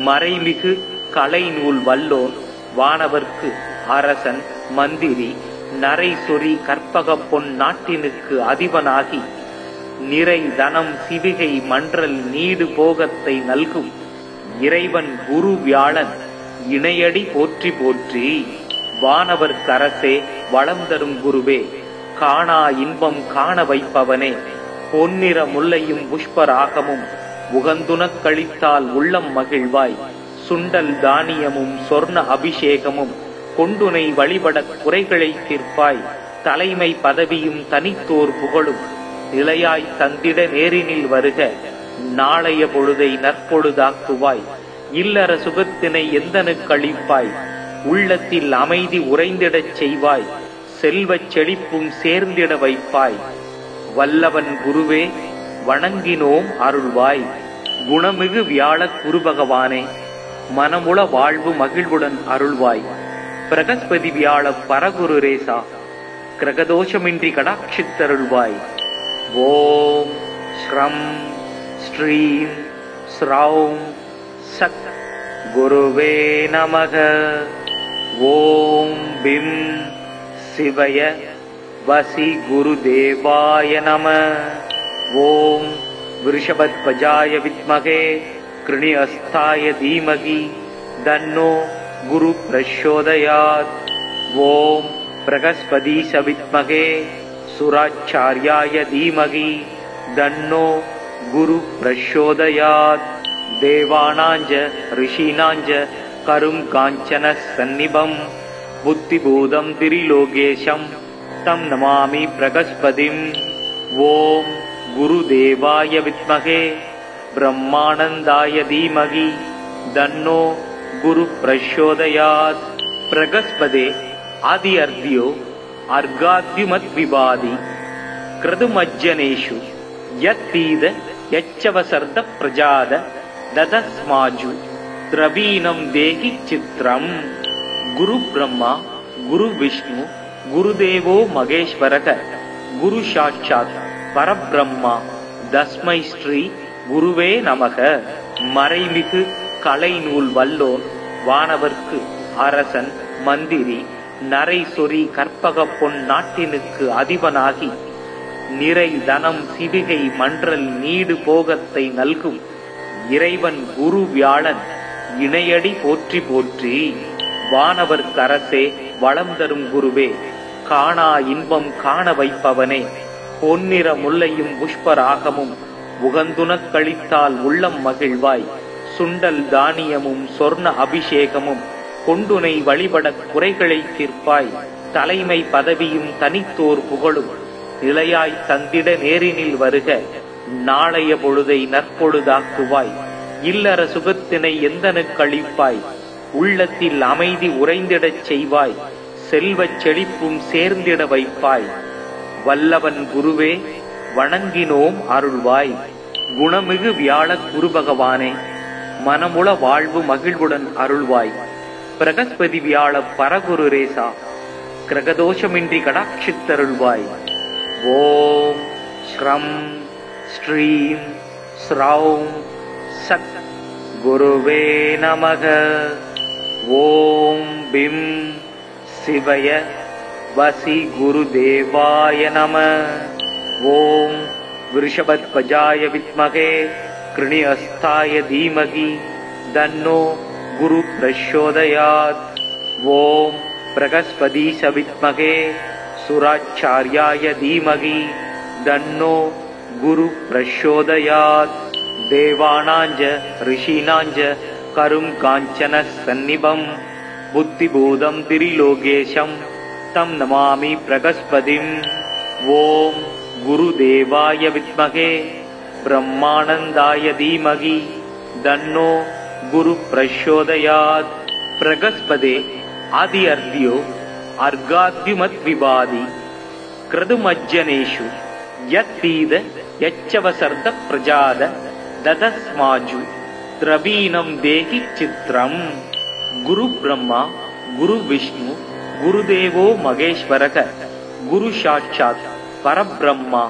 மறைமிகு கலைநூல் வல்லோன் வானவர்க்கு அரசன் மந்திரி நரை சொறி கற்பக பொன் நாட்டினுக்கு அதிபனாகி நிறை தனம் சிவிகை மன்றல் நீடு போகத்தை நல்கும் இறைவன் குரு வியாழன் இணையடி போற்றி போற்றி. வானவர்க்கரசே வளம் தரும் குருவே காணா இன்பம் காண வைப்பவனே பொன்னிற முல்லையும் புஷ்பராகமும் உகந்துனக் கழித்தால் உள்ளம் மகிழ்வாய். சுண்டல் தானியமும் சொர்ண அபிஷேகமும் கொண்டுனை வழிபடக் குறைகளை தீர்ப்பாய். தலைமை பதவியும் தனித்தோர் புகழும் நிலையாய் தந்திட நேரினில் வருக. நாளைய பொழுதை நற்பொழுதாக்குவாய். இல்லற சுகத்தினை எந்தனுக்களிப்பாய். உள்ளத்தில் அமைதி உறைந்திடச் செய்வாய். செல்வச் செழிப்பும் சேர்ந்திட வைப்பாய். வல்லவன் குருவே வணங்கினோம் அருள்வாய். குணமிகு வியாழ குரு பகவானே மனமுள வாழ்வு மகிழ்வுடன் அருள்வாய். பிரகஸ்பதி வியாழ பரகுரு ரேசா கிரகதோஷமின்றி கடாட்சித்தருள்வாய். ஓம் ஸ்ரம் ஸ்ரீம் ஸ்ரௌம் சத் குருவே நமக. ஓம் பிம் சிவய வசி குருதேவாய நம. ஓம் விருஷபத்வஜாய வித்மகே கிருணிஹஸ்தாய தீமகி தன்னோ குரு பிரச்சோதயாத். ஓம் பிரகஸ்பதீஷ வித்மகே சுராச்சார்யாய தீமகி தன்னோ குரு பிரச்சோதயாத். தேவானாஞ்ச ரிஷீனாஞ்ச கரும் காஞ்சன சந்நிபம் புத்திபூதம் திரிலோகேஷம் தம் நமாமி பிரகஸ்பதிம். ஓம் குருதேவாய வித்மகே பிரம்மானந்தாய தீமகி தன்னோ குரு பிரச்சோதயாத். பிரகஸ்பதே ஆதி அர்த்தியோ அர்காத்யுமத் விவாதி கிருதுமஜ்ஜனேஷு யத்தீத யச்சவசர்த பிரஜாத ததஸ்மாஜு திரவீனம் தேகி சித்ரம். குரு பிரம்மா குரு விஷ்ணு குருதேவோ மகேஸ்வரக குரு சாட்சாத் பரபிரம்மா தஸ்மை ஸ்ரீ குருவே நமக. மறைமிகு கலைநூல் வல்லோன் வானவர்க்கு அரசன் மந்திரி நரை சொறி கற்பக பொன் நாட்டினுக்கு அதிபனாகி நிறை தனம் சிவிகை மன்றல் நீடு போகத்தை நல்கும் இறைவன் குரு வியாழன் இணையடி போற்றி போற்றி. வானவர் கரசே வளம் தரும் குருவே காணா இன்பம் காண வைப்பவனே. பொன்னிற முல்லையும் புஷ்பராகமும் உகந்துனக் கழித்தால் உள்ளம் மகிழ்வாய். சுண்டல் தானியமும் சொர்ண அபிஷேகமும் கொண்டுனை வழிபடக் குறைகளை தீர்ப்பாய். தலைமை பதவியும் தனித்தோர் புகழும் நிலையாய் தந்திட நேரினில் வருக. நாளைய பொழுதை நற்பொழுதாக்குவாய். இல்லற சுகத்தினை எந்தனுக்கு அளிப்பாய். உள்ளத்தில் அமைதி உறைந்திடச் செய்வாய். செல்வச் செழிப்பும் சேர்ந்திட வைப்பாய். வல்லவன் குருவே வணங்கினோம் அருள்வாய். குணமிகு வியாழ குரு பகவானே மனமுள வாழ்வு மகிழ்வுடன் அருள்வாய். பிரகஸ்பதி வியாழ பரகுரு ரேசா கிரகதோஷமின்றி கடாட்சித்தருள்வாய். ஓம் ஸ்ரம் ஸ்ரீம் ஸ்ரௌம் சத் குருவே நமக. ஓம் பிம் சிவய வசி குருதேவாய நம. ஓம் விருஷபத்வஜாய வித்மகே கிருணிஹஸ்தாய தீமகி தன்னோ குரு பிரச்சோதயாத். ஓம் பிரகஸ்பதீஷ வித்மகே சுராச்சார்யாய தீமகி தன்னோ குரு பிரச்சோதயாத். தேவானாஞ்ச ரிஷீனாஞ்ச கரும் காஞ்சன சந்நிபம் புத்திபூதம் திரிலோகேஷம் தம் நமாமி பிரகஸ்பதிம். ஓம் குருதேவாய வித்மகே பிரம்மானந்தாய தீமகி தன்னோ குரு பிரச்சோதயாத். பிரகஸ்பதே ஆதி அர்த்தியோ அர்காத்யுமத் விவாதி கிருதுமஜ்ஜனேஷு யத்தீத யச்சவசர்த பிரஜாத ததஸ்மாஜு திரவீனம் தேகி சித்ரம். குரு பிரம்மா குரு விஷ்ணு குருதேவோ மகேஸ்வரக குரு சாட்சாத் பரபிரம்மா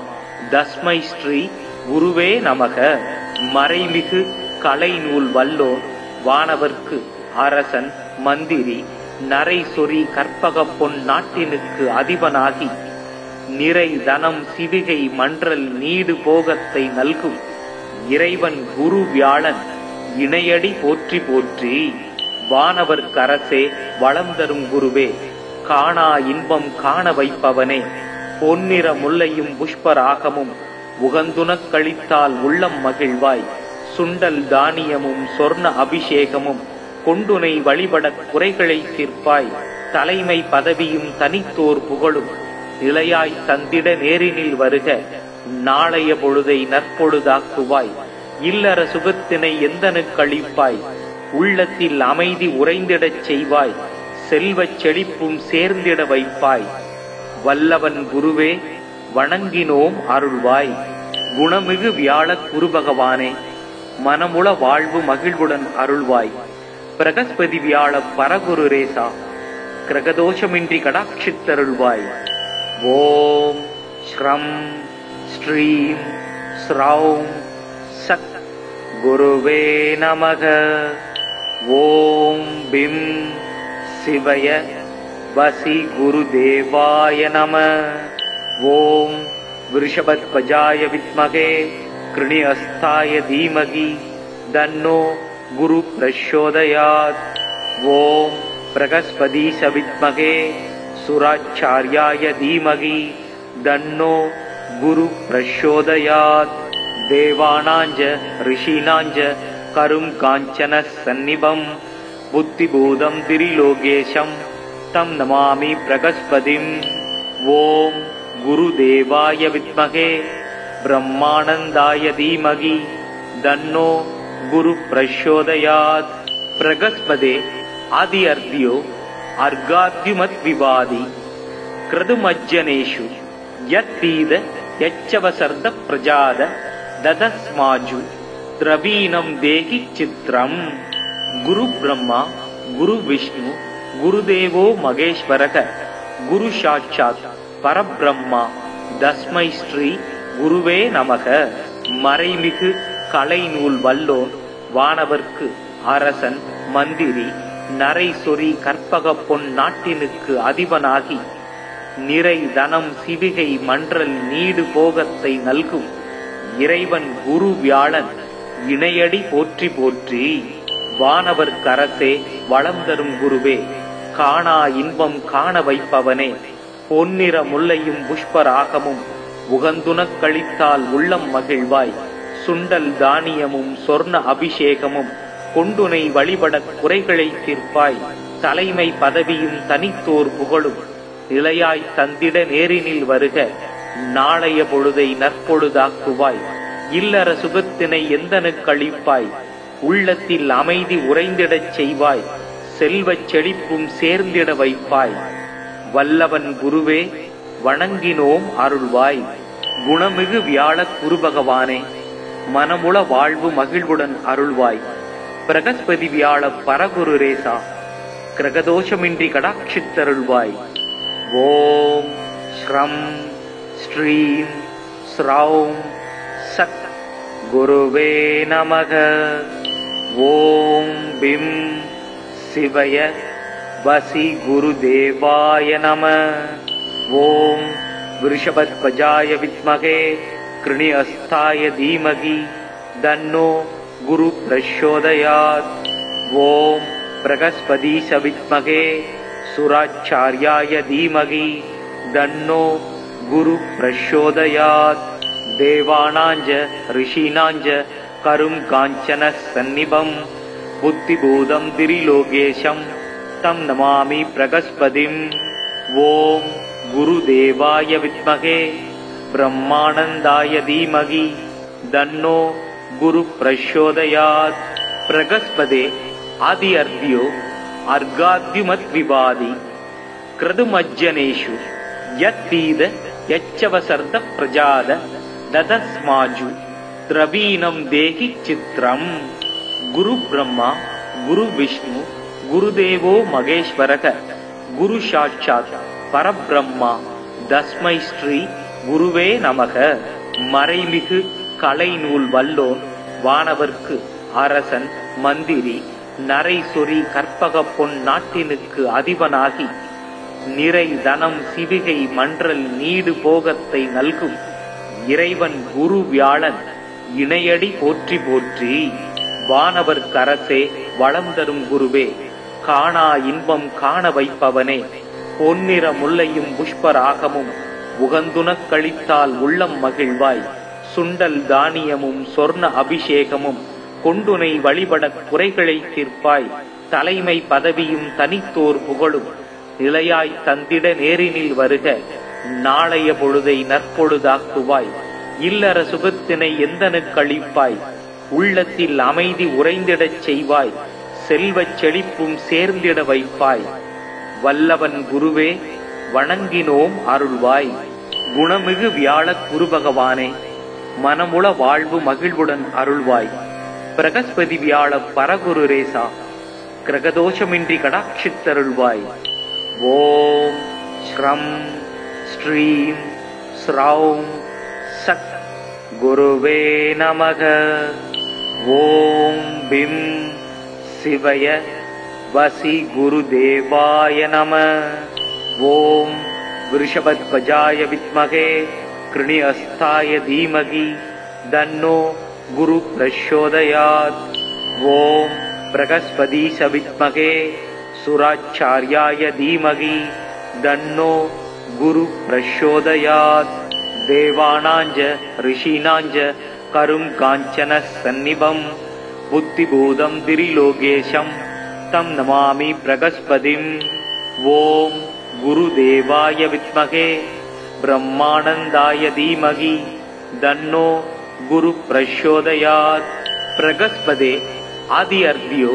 தஸ்மை ஸ்ரீ குருவே நமக. மறைமிகு கலைநூல் வல்லோன் வானவர்க்கு அரசன் மந்திரி நரை சொறி கற்பக பொன் நாட்டினுக்கு அதிபனாகி நிறை தனம் சிவிகை மன்றல் நீடு போகத்தை நல்கும் இறைவன் குரு வியாழன் இணையடி போற்றி போற்றி. வானவர் கரசே வளம் தரும் குருவே காணா இன்பம் காண வைப்பவனே. பொன்னிற முல்லையும் புஷ்பராகமும் உகந்துனக் கழித்தால் உள்ளம் மகிழ்வாய். சுண்டல் தானியமும் சொர்ண அபிஷேகமும் கொண்டுனை வழிபடக் குறைகளை தீர்ப்பாய். தலைமை பதவியும் தனித்தோர் புகழும் நிலையாய் தந்திட நேரினில் வருக. நாளைய பொழுதை நற்பொழுதாக்குவாய். இல்லற சுகத்தினை எந்தனுக்கு அளிப்பாய். உள்ளத்தில் அமைதி உறைந்திடச் செய்வாய். செல்வச் செழிப்பும் சேர்ந்திட வைப்பாய். வல்லவன் குருவே வணங்கினோம் அருள்வாய். குணமிகு வியாழ குரு பகவானே மனமுள வாழ்வு மகிழ்வுடன் அருள்வாய். பிரகஸ்பதி வியாழ பரகுரு ரேசா கிரகதோஷமின்றி கடாட்சித்தருள்வாய். ஓம் ஸ்ரம் ஸ்ரீம் ஸ்ரௌம் சத் குருவே நமக. ஓம் பிம் சிவய வசி குருதேவாய நம. ஓம் விருஷபத்வஜாய வித்மகே கிருணிஹஸ்தாய தீமகி தன்னோ குரு பிரச்சோதயாத். ஓம் பிரகஸ்பதீஷ வித்மகே சுராச்சார்யாய தீமகி தன்னோ குரு பிரச்சோதயாத். தேவானாஞ்ச ரிஷீனாஞ்ச கரும் காஞ்சன சந்நிபம் புத்திபூதம் திரிலோகேஷம் தம் நமாமி பிரகஸ்பதிம். ஓம் குருதேவாய வித்மகே பிரம்மானந்தாய தீமகி தன்னோ குரு பிரச்சோதயாத். பிரகஸ்பதே ஆதி அர்த்தியோ அர்காத்யுமத் விவாதி கிருதுமஜ்ஜனேஷு யத்தீத யச்சவசர்த பிரஜாத ததஸ்மாஜு திரவீணம் தேகி சித்ரம். குரு பிரம்மா குரு விஷ்ணு குருதேவோ மகேஸ்வரக குரு சாட்சாத் பரபிரம்மா தஸ்மை ஸ்ரீ குருவே நமக. மறைமிகு கலைநூல் வல்லோன் வானவர்க்கு அரசன் மந்திரி நரைசொரி கற்பக பொன் நாட்டினுக்கு அதிபனாகி நிறை தனம் சிவிகை மன்றல் நீடு போகத்தை நல்கும் இறைவன் குரு வியாழன் இணையடி போற்றி போற்றி. வானவர் கரசே வளம் தரும் குருவே காணா இன்பம் காண வைப்பவனே. பொன்னிற முல்லையும் புஷ்பராகமும் உகந்துனக் கழித்தால் உள்ளம் மகிழ்வாய். சுண்டல் தானியமும் சொர்ண அபிஷேகமும் கொண்டுனை வழிபட குறைகளை தீர்ப்பாய். தலைமை பதவியும் தனித்தோர் புகழும் நிலையாய் தந்திட நேரினில் வருக. நாளைய பொழுதை நற்பொழுதாக்குவாய். இல்லற சுகத்தினை எந்தனுக்கு அளிப்பாய். உள்ளத்தில் அமைதி உறைந்திடச் செய்வாய். செல்வச் செழிப்பும் சேர்ந்திட வைப்பாய். வல்லவன் குருவே வணங்கினோம் அருள்வாய். குணமிகு வியாழ குரு பகவானே மனமுள வாழ்வு மகிழ்வுடன் அருள்வாய். பிரகஸ்பதி வியாழ பரகுரு ரேசா கிரகதோஷமின்றி கடாட்சித்தருள்வாய். ஓம் ஸ்ரம் ஸ்ரீம் ஸ்ரௌம் சத் குருவே நமக. ஓம் பிம் சிவய வசி குருதேவாய நம. ஓம் விருஷபத்வஜாய வித்மகே கிருணிஹஸ்தாய தீமகி தன்னோ குரு பிரச்சோதயாத். ஓம் பிரகஸ்பதீஷ வித்மகே சுராச்சார்யாய தீமகி தன்னோ குரு பிரச்சோதயாத். தேவானாஞ்ச ரிஷீனாஞ்ச கரும் காஞ்சன சந்நிபம் புத்திபூதம் திரிலோகேஷம் தம் நமாமி பிரகஸ்பதிம். ஓம் குருதேவாய வித்மகே பிரம்மானந்தாய தீமகி தன்னோ குரு பிரச்சோதயாத். பிரகஸ்பதே ஆதி அர்த்தியோ அர்காத்யுமத் விவாதி கிருதுமஜ்ஜனேஷு யத்தீத யச்சவசர்த பிரஜாத ததஸ்மாஜு திரவீணம் தேகி சித்ரம். குரு பிரம்மா குரு விஷ்ணு குருதேவோ மகேஸ்வரக குரு சாட்சாத் பரபிரம்மா தஸ்மை ஸ்ரீ குருவே நமக. மறைமிகு கலைநூல் வல்லோன் வானவர்க்கு அரசன் மந்திரி நரைசொரி கற்பக பொன் நாட்டினுக்கு அதிபனாகி நிறை தனம் சிவிகை மன்றல் நீடு போகத்தை நல்கும் இறைவன் குரு வியாழன் இணையடி போற்றி போற்றி. வானவர் கரசே வளம் தரும் குருவே காணா இன்பம் காண வைப்பவனே. பொன்னிற முல்லையும் புஷ்பராகமும் உகந்துனக் கழித்தால் உள்ளம் மகிழ்வாய். சுண்டல் தானியமும் சொர்ண அபிஷேகமும் கொண்டுனை வழிபட குறைகளை தீர்ப்பாய். தலைமை பதவியும் தனித்தோர் புகழும் நிலையாய் தந்திட நேரினில் வருக. நாளைய பொழுதை நற்பொழுதாக்குவாய். இல்லற சுகத்தினை எந்தனுக்கு அளிப்பாய். உள்ளத்தில் அமைதி உறைந்திடச் செய்வாய். செல்வச் செழிப்பும் சேர்ந்திட வைப்பாய். வல்லவன் குருவே வணங்கினோம் அருள்வாய். குணமிகு வியாழ குரு பகவானே மனமுள வாழ்வு மகிழ்வுடன் அருள்வாய். பிரகஸ்பதி வியாழ பரகுரு ரேசா கிரகதோஷமின்றி கடாட்சித்தருள்வாய். ஓம் ஸ்ரம் ஸ்ரீம் ஸ்ரௌம் சத் குருவே நமக. ஓம் பிம் சிவய வசி குருதேவாய நம. ஓம் விருஷபத்வஜாய வித்மகே கிருணிஹஸ்தாய தீமகி தன்னோ குரு பிரச்சோதயாத். ஓம் பிரகஸ்பதீஷ வித்மகே சுராச்சார்யாய தீமகி தன்னோ குரு பிரச்சோதயாத். தேவானாஞ்ச ரிஷீனாஞ்ச கரும் காஞ்சன சந்நிபம் புத்திபூதம் திரிலோகேஷம் தம் நமாமி பிரகஸ்பதிம். ஓம் குருதேவாய வித்மகே பிரம்மானந்தாய தீமகி தன்னோ குரு பிரச்சோதயாத். பிரகஸ்பதே ஆதி அர்த்தியோ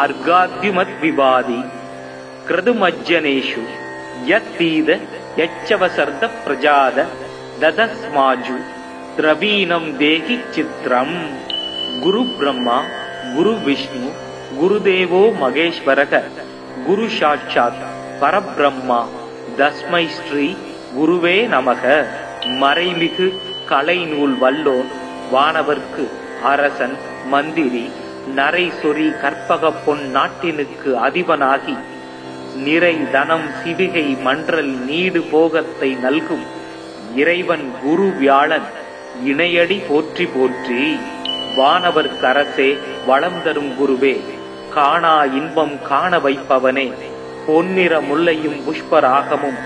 அர்காத்யுமத் விவாதி கிருதுமஜ்ஜனேஷு யத்தீத யச்சவசர்த பிரஜாத ததஸ்மாஜு திரவீனம் தேகி சித்ரம். குரு பிரம்மா குரு விஷ்ணு குருதேவோ மகேஸ்வரக குரு சாட்சாத் பரபிரம்மா தஸ்மை ஸ்ரீ குருவே நமக. மறைமிகு கலைநூல் வல்லோன் வானவர்க்கு அரசன் மந்திரி நரை சொறி கற்பக பொன் நாட்டினுக்கு அதிபனாகி நிறை தனம் சிவிகை மன்றல் நீடு போகத்தை நல்கும் இறைவன் குரு வியாழன் இணையடி போற்றி போற்றி. வானவர் கரசே வளம் தரும் குருவே காணா இன்பம் காண வைப்பவனே. பொன்னிற முல்லையும் புஷ்பராகமும்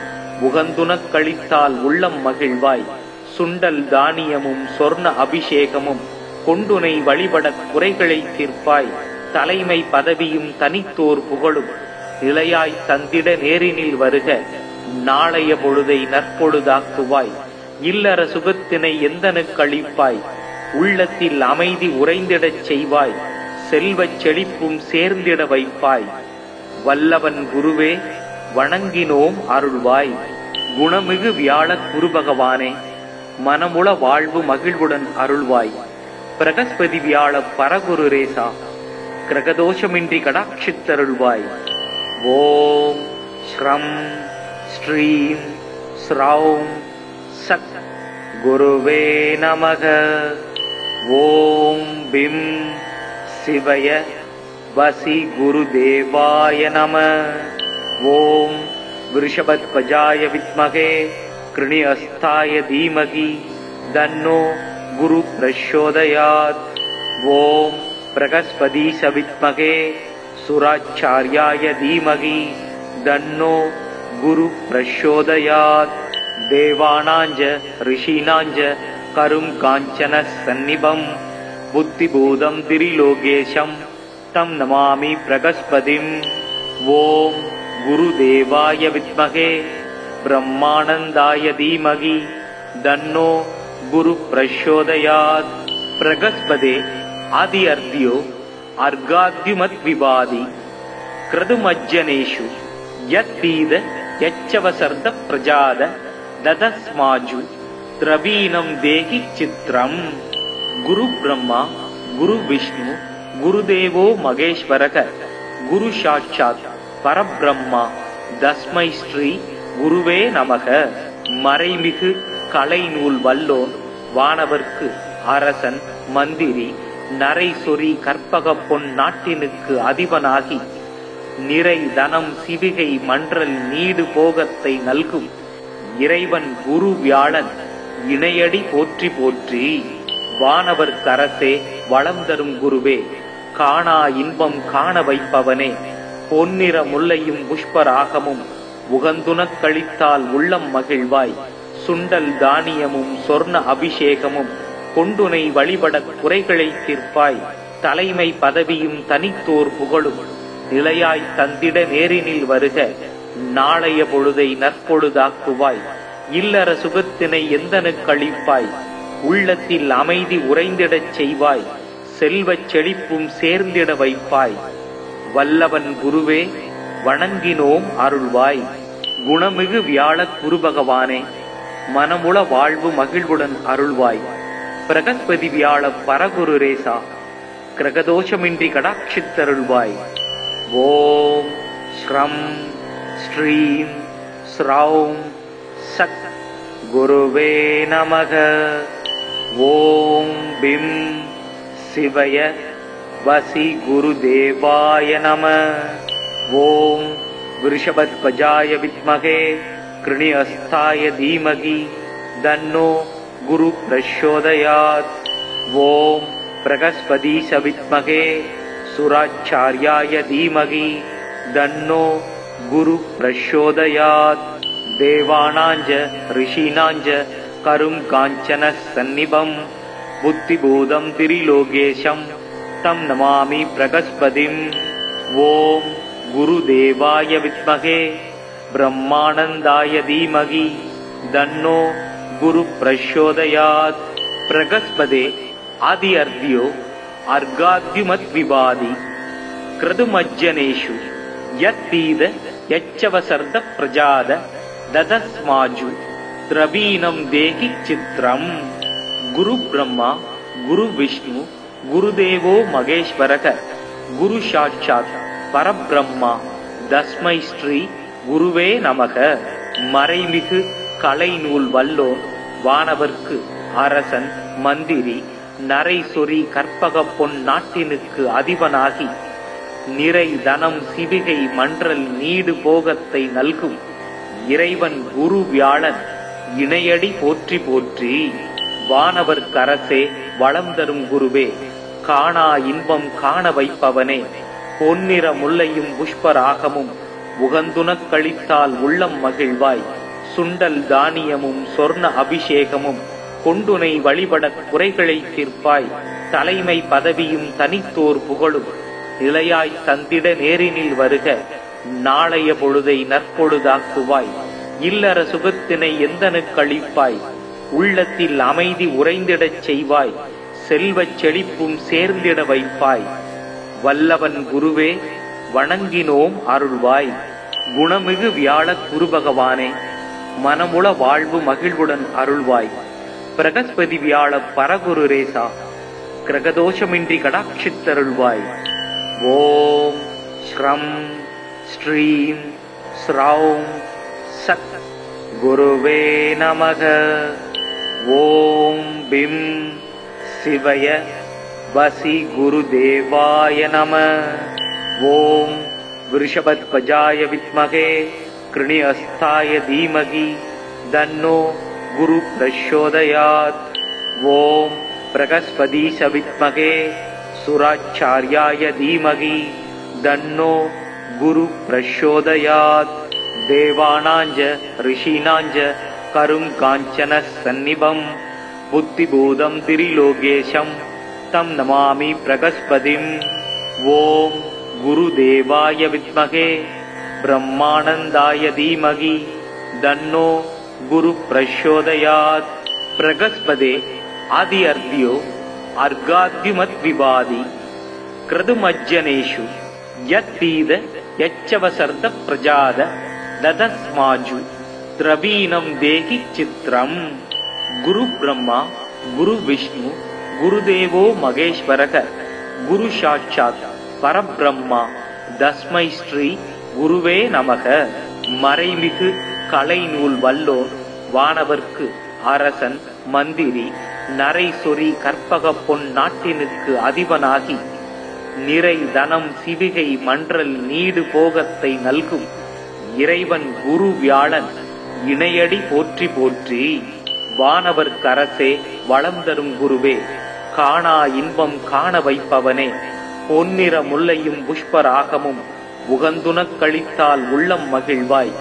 உகந்துனக் கழித்தால் உள்ளம் மகிழ்வாய். சுண்டல் தானியமும் சொர்ண அபிஷேகமும் கொண்டுனை வழிபட குறைகளை தீர்ப்பாய். தலைமை பதவியும் தனித்தோர் புகழும் நிலையாய் தந்திட நேரினில் வருக. நாளைய பொழுதை நற்பொழுதாக்குவாய். இல்லற சுகத்தினை எந்தனுக்கு அளிப்பாய். உள்ளத்தில் அமைதி உறைந்திடச் செய்வாய். செல்வச் செழிப்பும் சேர்ந்திட வைப்பாய். வல்லவன் குருவே வணங்கினோம் அருள்வாய். குணமிகு வியாழ குரு பகவானே மனமுள வாழ்வு மகிழ்வுடன் அருள்வாய். பிரகஸ்பதி வியாழ பரகுரு ரேசா கிரகதோஷமின்றி கடாட்சித்தருள்வாய். ஓம் ஸ்ரம் ஸ்ரீம் ஸ்ரௌம் சக் குருவே நமக. ஓம் பிம் சிவய வசி குருதேவாய நம. ஓம் விருஷபத்வஜாய வித்மகே கிருணிஹஸ்தாய தீமகி தன்னோ குரு பிரச்சோதயாத். ஓம் பிரகஸ்பதீஷ வித்மகே சுராச்சார்யாய தீமகி தன்னோ குரு பிரச்சோதயாத். தேவானாஞ்ச ரிஷீனாஞ்ச கரும் காஞ்சன சந்நிபம் புத்திபூதம் திரிலோகேஷம் தம் நமாமி பிரகஸ்பதிம். ஓம் குருதேவாய வித்மகே பிரம்மானந்தாய தீமகி தன்னோ குரு பிரச்சோதயாத். பிரகஸ்பதே ஆதி அர்த்தியோ அர்காத்யுமத் விவாதி கிருதுமஜ்ஜனேஷு யத்தீத யச்சவசர்த பிரஜாத ததஸ்மாஜு திரவீனம் தேகி சித்ரம். குரு பிரம்மா குரு விஷ்ணு குருதேவோ மகேஸ்வரக குரு சாட்சாத் பரபிரம்மா தஸ்மை ஸ்ரீ குருவே நமக. மறைமிகு கலைநூல் வல்லோன் வானவர்க்கு அரசன் மந்திரி நரை சொறி கற்பக பொன் நாட்டினுக்கு அதிபனாகி நிறை தனம் சிவிகை மன்றல் நீடு போகத்தை நல்கும் இறைவன் குரு வியாழன் இணையடி போற்றி போற்றி. வானவர் கரசே வளம் தரும் குருவே காணா இன்பம் காண வைப்பவனே. பொன்னிற முல்லையும் புஷ்பராகமும் உகந்துனக் கழித்தால் உள்ளம் மகிழ்வாய். சுண்டல் தானியமும் சொர்ண அபிஷேகமும் கொண்டுனை வழிபட குறைகளை தீர்ப்பாய். தலைமை பதவியும் தனித்தோர் புகழும் நிலையாய் தந்திட நேரினில் வருக. நாளைய பொழுதை நற்பொழுதாக்குவாய். இல்லற சுகத்தினை எந்தனுக்கு அளிப்பாய். உள்ளத்தில் அமைதி உறைந்திடச் செய்வாய். செல்வச் செழிப்பும் சேர்ந்திட வைப்பாய். வல்லவன் குருவே வணங்கினோம் அருள்வாய். குணமிகு வியாழ குரு பகவானே மனமுள வாழ்வு மகிழ்வுடன் அருள்வாய். பிரகஸ்பதி வியாழ பரகுரு ரேசா கிரகதோஷமின்றி கடாட்சித்தருள்வாய். ஓம் ஸ்ரம் ஸ்ரீம் ஸ்ரௌம் சக் குருவே நமக. ஓம் பிம் சிவய वसि गुरुदेवाय नमः। ओम वृषभध्वजाय विद्महे कृणिहस्ताय धीमहि तन्नो गुरु प्रचोदयात्। ओम बृहस्पतिश विद्महे सुराचार्याय धीमहि तन्नो गुरु प्रचोदयात्। देवानांच ऋषीणांच करुं कांचन सन्निभं बुद्धिभूतं त्रिलोकेशं तं नमामि बृहस्पतिम्। ओम गुरुदेवाय विद्महे ब्रह्मानंदाय धीमहि तन्नो गुरु प्रचोदयात्। बृहस्पते आदि अर्घ्यो अर्घाद्युमत् विवादि क्रतुमज्जनेषु यत्पीद यच्चवसर्द प्रजाद ददस्माजु द्रवीणं देहि चित्रम्। गुरु ब्रह्मा गुरु विष्णु गुरुदेवो महेश्वरः गुरु साक्षात् परब्रह्मा तस्मै श्री गुरुवे நமக। மறைமிகு கலைநூல் வல்லோர் வானவர்க்கு அரசன் மந்திரி நரை சொறி கற்பக பொன் நாட்டினுக்கு அதிபனாகி நிறை தனம் சிவிகை மன்றல் நீடு போகத்தை நல்கும் இறைவன் குரு வியாழன் இணையடி போற்றி போற்றி। வானவர்க்கரசே வளம் தரும் குருவே காணா இன்பம் காண வைப்பவனே பொன்னிற முல்லையும் புஷ்பராகமும் உகந்துனக் கழித்தால் உள்ளம் மகிழ்வாய்। சுண்டல் தானியமும் சொர்ண அபிஷேகமும் கொண்டுனை வழிபடக் குறைகளை தீர்ப்பாய்। தலைமை பதவியும் தனித்தோர் புகழும் நிலையாய் தந்திட நேரினில் வருக நாளைய பொழுதை நற்பொழுதாக்குவாய்। இல்லற சுகத்தினை எந்தனுக்கு அளிப்பாய் உள்ளத்தில் அமைதி உறைந்திடச் செய்வாய் செல்வச் செழிப்பும் சேர்ந்திட வைப்பாய்। வல்லவன் குருவே வணங்கினோம் அருள்வாய்। குணமிகு வியாழ குரு பகவானே மனமுள வாழ்வு மகிழ்வுடன் அருள்வாய்। பிரகஸ்பதி வியாழ பரகுரு ரேசா கிரகதோஷமின்றி கடாட்சித்தருள்வாய்। ஓம் ஸ்ரம் ஸ்ரீம் ஸ்ரௌம் சத் குருவே நமக। ஓம் பிம் சிவய வசி குருதேவாய நமः। ஓம் वृषभध्वजाय विद्महे कृणिहस्ताय धीमहि तन्नो गुरु प्रचोदयात्। ओम बृहस्पतिश विद्महे सुराचार्याय धीमहि तन्नो गुरु प्रचोदयात्। देवानांच ऋषीणांच करुं कांचन सन्निभं बुद्धिभूतं त्रिलोकेशं तं नमामि बृहस्पतिम्। ओम गुरुदेवाय विद्महे ब्रह्मानंदाय धीमहि तन्नो गुरु प्रचोदयात्। बृहस्पते आदि अर्घ्यो अर्घाद्युमत् विवादि क्रतुमज्जनेषु यत्पीद यच्चवसर्द प्रजाद ददस्माजु द्रवीणं देहि चित्रम्। गुरु ब्रह्मा गुरु विष्णु गुरुदेवो महेश्वरः गुरु साक्षात् परब्रह्मा तस्मै श्री गुरुवे நமக। மறைமிகு கலைநூல் வல்லோர் வானவர்க்கு அரசன் மந்திரி நரை சொறி கற்பக பொன் நாட்டினுக்கு அதிபனாகி நிறை தனம் சிவிகை மன்றல் நீடு போகத்தை நல்கும் இறைவன் குரு வியாழன் இணையடி போற்றி போற்றி। வானவர்க்கரசே வளம் தரும் குருவே காணா இன்பம் காண வைப்பவனே பொன்னிற முல்லையும் புஷ்பராகமும் உகந்துனக் கழித்தால் உள்ளம் மகிழ்வாய்।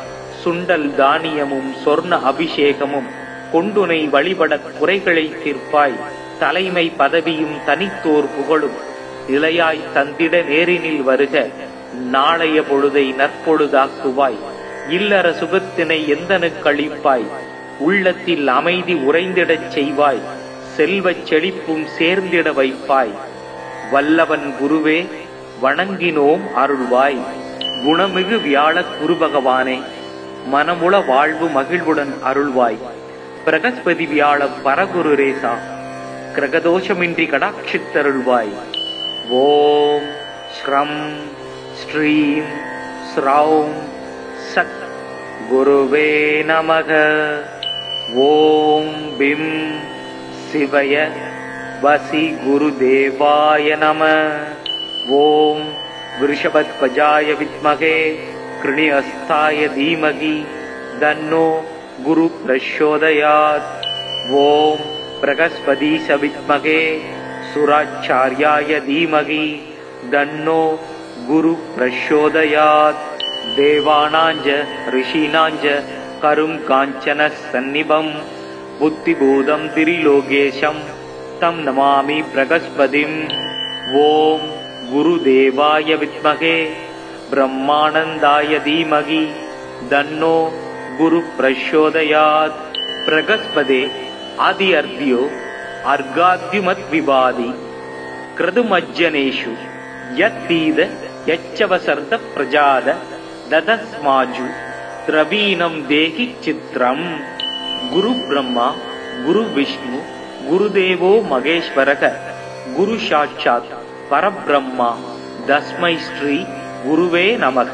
சுண்டல் தானியமும் சொர்ண அபிஷேகமும் கொண்டுனை வழிபடக் குறைகளை தீர்ப்பாய்। தலைமை பதவியும் தனித்தோர் புகழும் நிலையாய் தந்திட நேரினில் வருக நாளைய பொழுதை நற்பொழுதாக்குவாய்। இல்லற சுகத்தினை எந்தனுக்கு அளிப்பாய் உள்ளத்தில் அமைதி உறைந்திடச் செய்வாய் செல்வச் செழிப்பும் சேர்ந்திட வைப்பாய்। வல்லவன் குருவே வணங்கினோம் அருள்வாய்। குணமிகு வியாழ குரு பகவானே மனமுள வாழ்வு மகிழ்வுடன் அருள்வாய்। பிரகஸ்பதி வியாழ பரகுரு ரேசா கிரகதோஷமின்றி கடாட்சித்தருள்வாய்। ஓம் ஸ்ரம் ஸ்ரீம் ஸ்ரௌம் சத் குருவே நமக। ஓம் பிம் சிவய வசி குருதேவாய நமः। ஓம் விருஷபத்வஜாய வித்மகே கிருணிஹஸ்தாய தீமகி தன்னோ குரு பிரச்சோதயாத். ஓம் பிரகஸ்பதீஷ வித்மகே சுராச்சார்யாய தீமகி தன்னோ குரு பிரச்சோதயாத். தேவானாஞ்ச ரிஷீனாஞ்ச கரும் காஞ்சன சந்நிபம் புத்திபூதம் திரிலோகேஷம் தம் நமாமி பிரகஸ்பதிம். ஓம் குருதேவாய வித்மகே பிரம்மானந்தாய தீமகி தன்னோ குரு பிரச்சோதயாத். பிரகஸ்பதே ஆதி அர்த்தியோ அர்காத்யுமத் விவாதி கிருதுமஜ்ஜனேஷு யத்தீத யச்சவசர்த பிரஜாத ததஸ்மாஜு திரவீனம் தேகி சித்ரம். குரு பிரம்மா குரு விஷ்ணு குருதேவோ மகேஸ்வரக குரு சாட்சாத் பரபிரம்மா தஸ்மை ஸ்ரீ குருவே நமக.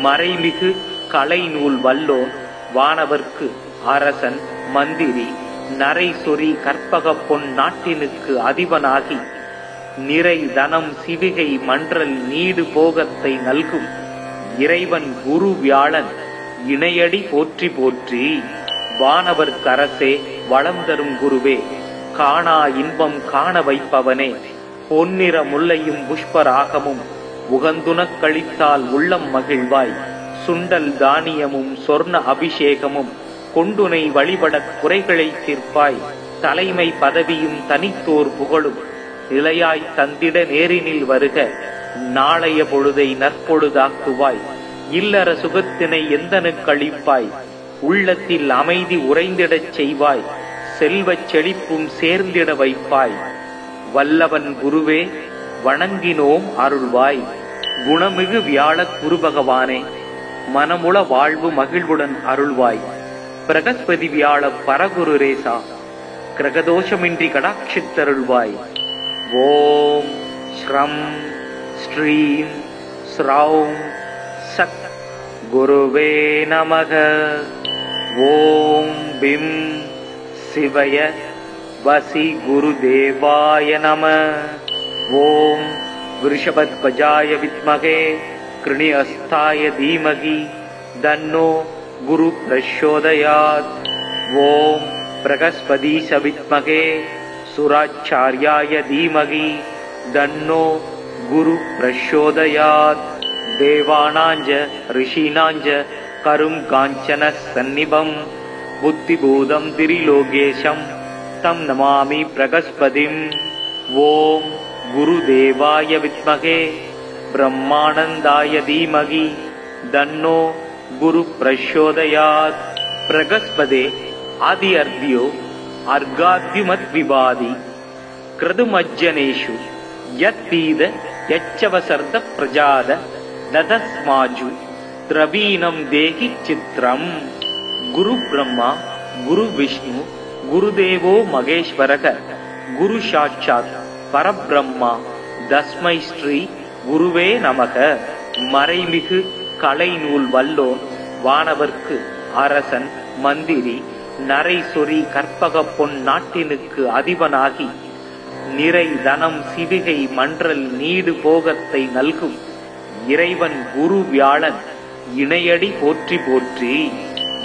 மறைமிகு கலைநூல் வல்லோன் வானவர்க்கு அரசன் மந்திரி நரை சொறி கற்பக பொன் நாட்டினுக்கு அதிபனாகி நிறை தனம் சிவிகை மன்றல் நீடு போகத்தை நல்கும் இறைவன் குரு வியாழன் இணையடி போற்றி போற்றி. வானவர் கரசே வளம் தரும் குருவே காணா இன்பம் காண வைப்பவனே பொன்னிற முல்லையும் புஷ்பராகமும் உகந்துனக் கழித்தால் உள்ளம் மகிழ்வாய். சுண்டல் தானியமும் சொர்ண அபிஷேகமும் கொண்டுனை வழிபடக் குறைகளை தீர்ப்பாய். தலைமை பதவியும் தனித்தோர் புகழும் நிலையாய் தந்திட நேரினில் வருக. நாளைய பொழுதை நற்பொழுதாக்குவாய். இல்லற சுகத்தினை எந்தனுக்களிப்பாய். உள்ளத்தில் அமைதி உறைந்திடச் செய்வாய். செல்வச் செழிப்பும் சேர்ந்திட வைப்பாய். வல்லவன் குருவே வணங்கினோம் அருள்வாய். குணமிகு வியாழ குரு பகவானே மனமுள வாழ்வு மகிழ்வுடன் அருள்வாய். பிரகஸ்பதி வியாழ பரகுரு ரேசா கிரகதோஷமின்றி கடாட்சித்தருள்வாய். ஓம் ஸ்ரம் ஸ்ரீம் ஸ்ரௌம் சத் குருவே நமக. ஓம் பிம் சிவய வசி குருதேவாய நம. ஓம் விருஷபத்வஜாய வித்மகே கிருணிஹஸ்தாய தீமகி தன்னோ குரு பிரச்சோதயாத். ஓம் பிரகஸ்பதீஷ வித்மகே சுராச்சார்யாய தீமகி தன்னோ குரு பிரச்சோதயாத். தேவானாஞ்ச ரிஷீனாஞ்ச கரும் காஞ்சன சந்நிபம் புத்திபூதம் திரிலோகேஷம் தம் நமாமி பிரகஸ்பதிம். ஓம் குருதேவாய வித்மகே பிரம்மானந்தாய தீமகி தன்னோ குரு பிரச்சோதயாத். பிரகஸ்பதே ஆதி அர்த்தியோ அர்காத்யுமத் விவாதி கிருதுமஜ்ஜனேஷு யத்தீத யச்சவசர்த பிரஜாத ததஸ்மாஜு திரவீனம் தேகி சித்ரம். குரு பிரம்மா குரு விஷ்ணு குருதேவோ மகேஸ்வரக குரு சாட்சாத் பரபிரம்மா தஸ்மை ஸ்ரீ குருவே நமக. மறைமிகு கலைநூல் வல்லோன் வானவர்க்கு அரசன் மந்திரி நரை சொறி கற்பக பொன் நாட்டினுக்கு அதிபனாகி நிறை தனம் சிவிகை மன்றல் நீடு போகத்தை நல்கும் இறைவன் குரு வியாழன் இணையடி போற்றி போற்றி.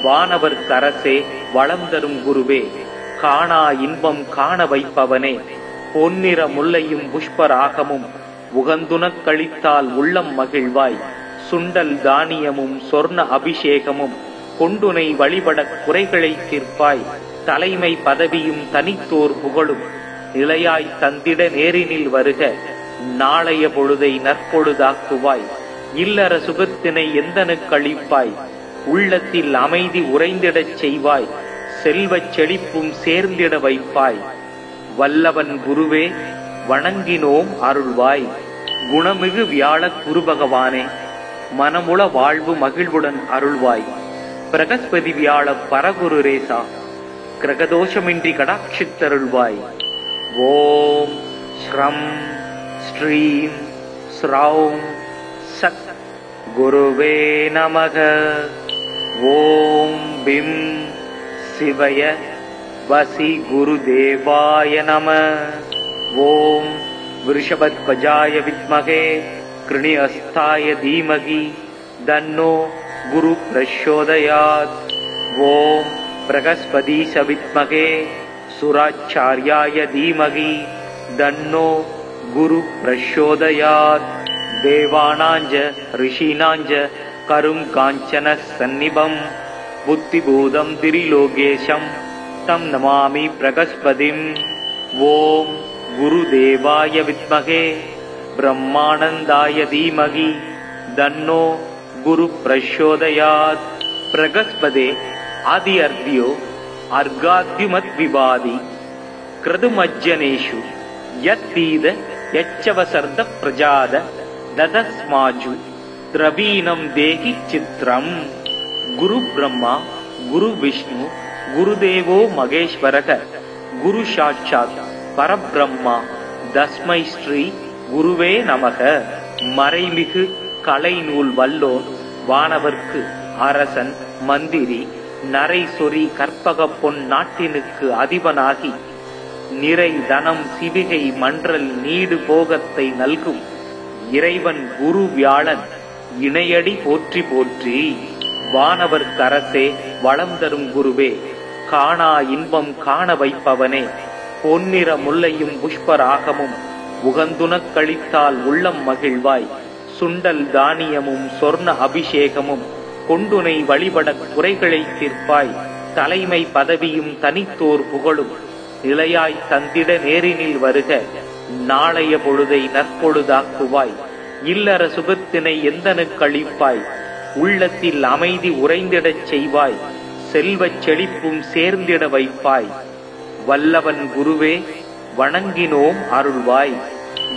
வானவர் கரசே வளம் தரும் குருவே காணா இன்பம் காண வைப்பவனே பொன்னிற முல்லையும் புஷ்பராகமும் உகந்துனக் கழித்தால் உள்ளம் மகிழ்வாய். சுண்டல் தானியமும் சொர்ண அபிஷேகமும் கொண்டுனை வழிபடக் குறைகளை தீர்ப்பாய். தலைமை பதவியும் தனித்தோர் புகழும் நிலையாய் தந்திட நேரினில் வருக. நாளைய பொழுதை நற்பொழுதாக்குவாய். இல்லற சுகத்தினை எந்தனுக்களிப்பாய். உள்ளத்தில் அமைதி உறைந்திடச் செய்வாய். செல்வச் செழிப்பும் சேர்ந்திட வைப்பாய். வல்லவன் குருவே வணங்கினோம் அருள்வாய். குணமிகு வியாழ குரு பகவானே மனமுள வாழ்வு மகிழ்வுடன் அருள்வாய். பிரகஸ்பதி வியாழ பரகுரு ரேசா கிரகதோஷமின்றி கடாட்சித்தருள்வாய். ஓம் ஸ்ரம் ஸ்ரீம் ஸ்ரௌம் சத் குருவே நமக. ஓம் பிம் சிவய வசி குருதேவாய நம. ஓம் वृषभध्वजाय विद्महे कृणिहस्ताय धीमहि तन्नो गुरुः प्रचोदयात्। ॐ बृहस्पतिश विद्महे सुराचार्याय धीमहि तन्नो गुरुः प्रचोदयात्। देवानाञ्च ऋषीणाञ्च करुं काञ्चनसन्निभं बुद्धिभूतं त्रिलोकेशं तं नमामि बृहस्पतिम्। ॐ गुरुदेवाय विद्महे ब्रह्मानन्दाय धीमहि तन्नो गुरुः प्रचोदयात्। बृहस्पते आदि अर्घ्यो अर्घाद्युमद्विवादि क्रतुमज्जनेषु यत्तीद यच्चवसर्द प्रजाद ददस्माजु द्रवीणं देहि चित्रम्। गुरु ब्रह्मा गुरु विष्णु गुरुदेवो महेश्वरः गुरु साक्षात् परब्रह्मा तस्मै श्री गुरुवे நமக। மறைமிகு கலைநூல் வல்லோன் வானவர்க்கு அரசன் மந்திரி நரை சொறி கற்பக பொன் நாட்டினுக்கு அதிபனாகி நிறை தனம் சிவிகை மன்றல் நீடு போகத்தை நல்கும் இறைவன் குரு வியாழன் இணையடி போற்றி போற்றி। வானவர்க்கரசே வளம் தரும் குருவே காணா இன்பம் காண வைப்பவனே பொன்னிற முல்லையும் புஷ்பராகமும் உகந்துனக் கழித்தால் உள்ளம் மகிழ்வாய் சுண்டல் தானியமும் சொர்ண அபிஷேகமும் கொண்டுனை வழிபட குறைகளை தீர்ப்பாய் தலைமை பதவியும் தனித்தோர் புகழும் நிலையாய் தந்திட நேரினில் வருக நாளைய பொழுதை நற்பொழுதாக்குவாய் இல்லற சுகத்தினை எந்தனுக்களிப்பாய் உள்ளத்தில் அமைதி உறைந்திடச் செய்வாய் செல்வச் செழிப்பும் சேர்ந்திட வைப்பாய் வல்லவன் குருவே வணங்கினோம் அருள்வாய்।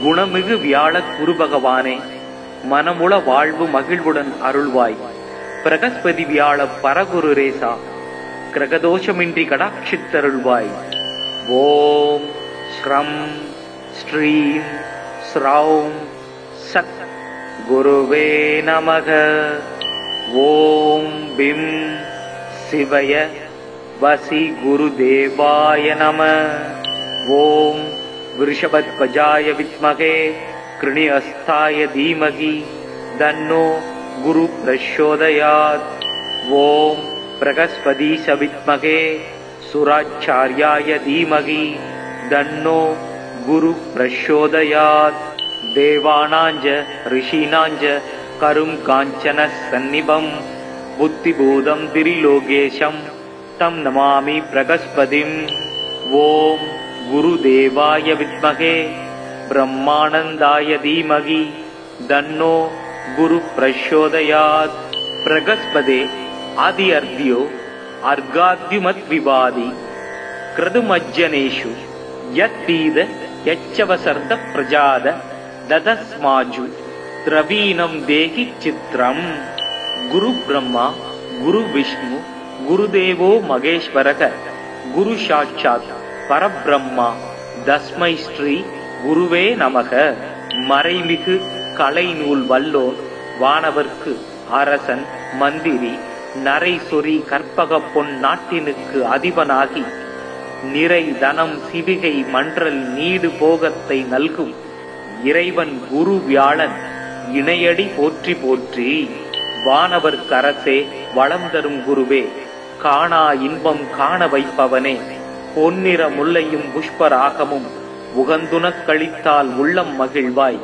குணமிகு வியாழ குரு பகவானே மனமுள வாழ்வு மகிழ்வுடன் அருள்வாய்। பிரகஸ்பதி வியாழ பரகுரு ரேசா கிரகதோஷமின்றி கடாட்சித்தருள்வாய்। ஓம் ஸ்ரம் ஸ்ரீம் ஸ்ரௌம் சத் குருவே நமக। ஓம் பிம் சிவய வசி குருதேவாய நம। ஓம் वृषभध्वजाय विद्महे कृणिहस्ताय धीमहि तन्नो गुरुः प्रचोदयात्। ॐ बृहस्पतिश विद्महे सुराचार्याय धीमहि तन्नो गुरुः प्रचोदयात्। देवानाञ्च ऋषीणाञ्च करुं काञ्चनसन्निभं बुद्धिभूतं त्रिलोकेशं तं नमामि बृहस्पतिम्। ॐ गुरुदेवाय विद्महे ब्रह्मानन्दाय धीमहि तन्नो गुरुः प्रचोदयात्। बृहस्पते आदि अर्घ्यो अर्घाद्युमद्विवादि क्रतुमज्जनेषु यत्तीद यच्चवसर्द प्रजाद ददस्माजु द्रवीणं देहि चित्रम्। गुरु ब्रह्मा गुरु विष्णु गुरुदेवो महेश्वरः गुरु साक्षात् परब्रह्मा तस्मै श्री गुरुवे நமக। மறைமிகு கலைநூல் வல்லோன் வானவர்க்கு அரசன் மந்திரி நரை சொறி கற்பக பொன் நாட்டினுக்கு அதிபனாகி நிறை தனம் சிவிகை மன்றல் நீடு போகத்தை நல்கும் இறைவன் குரு வியாழன் இணையடி போற்றி போற்றி। வானவர்க்கரசே வளம் தரும் குருவே காணா இன்பம் காண வைப்பவனே பொன்னிற முல்லையும் புஷ்பராகமும் உகந்துனக் கழித்தால் உள்ளம் மகிழ்வாய்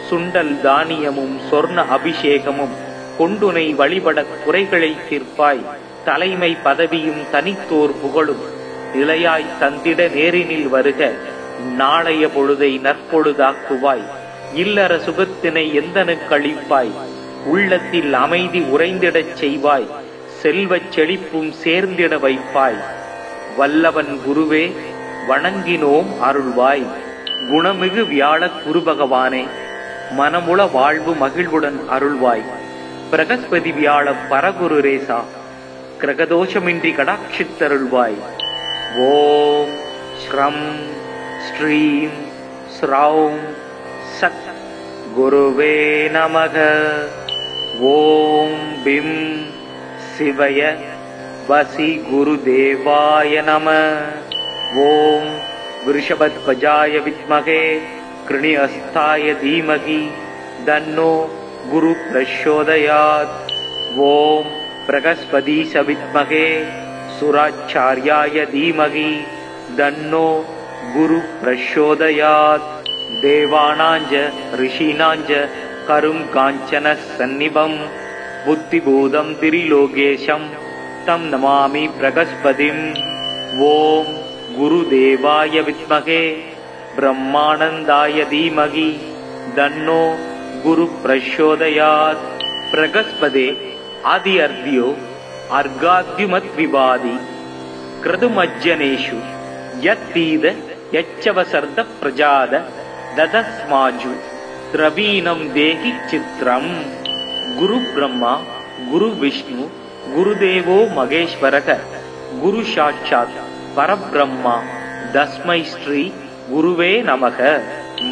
சுண்டல் தானியமும் சொர்ண அபிஷேகமும் கொண்டுனை வழிபட குறைகளை தீர்ப்பாய் தலைமை பதவியும் தனித்தோர் புகழும் நிலையாய் தந்திட நேரினில் வருக நாளைய பொழுதை நற்பொழுதாக்குவாய் இல்லற சுகத்தினை எந்தனுக்களிப்பாய் உள்ளத்தில் அமைதி உறைந்திடச் செய்வாய் செல்வச் செழிப்பும் சேர்ந்திட வைப்பாய் வல்லவன் குருவே வணங்கினோம் அருள்வாய்। குணமிகு வியாழ குரு பகவானே மனமுள வாழ்வு மகிழ்வுடன் அருள்வாய்। பிரகஸ்பதி வியாழ பரகுரு ரேசா கிரகதோஷமின்றி கடாட்சித்தருள்வாய்। ஓம் ஸ்ரம் ஸ்ரீம் ஸ்ரௌம் சத் குருவே நமக। ஓம் பிம் சிவய वसी गुरुदेवाय नमः। ओम वृषभध्वजाय विद्महे कृणिहस्ताय धीमहि तन्नो गुरु प्रचोदयात्। ओम बृहस्पतिश विद्महे सुराचार्याय धीमहि तन्नो गुरु प्रचोदयात्। देवानांच ऋषीणांच करुं कांचन सन्निभं बुद्धिभूतं त्रिलोकेशं तं नमामि बृहस्पतिम्। ओम गुरुदेवाय विद्महे ब्रह्मानंदाय धीमहि तन्नो गुरु प्रचोदयात्। बृहस्पते आदि अर्घ्यो अर्घाद्युमत् विवादि क्रतुमज्जनेषु यत्तीद यच्चवसर्द प्रजाद ददस्माजु द्रवीणं देहि चित्रम्। गुरु ब्रह्मा गुरु विष्णु गुरुदेवो महेश्वरः गुरु साक्षात् परब्रह्मा तस्मै श्री गुरुवे நமக।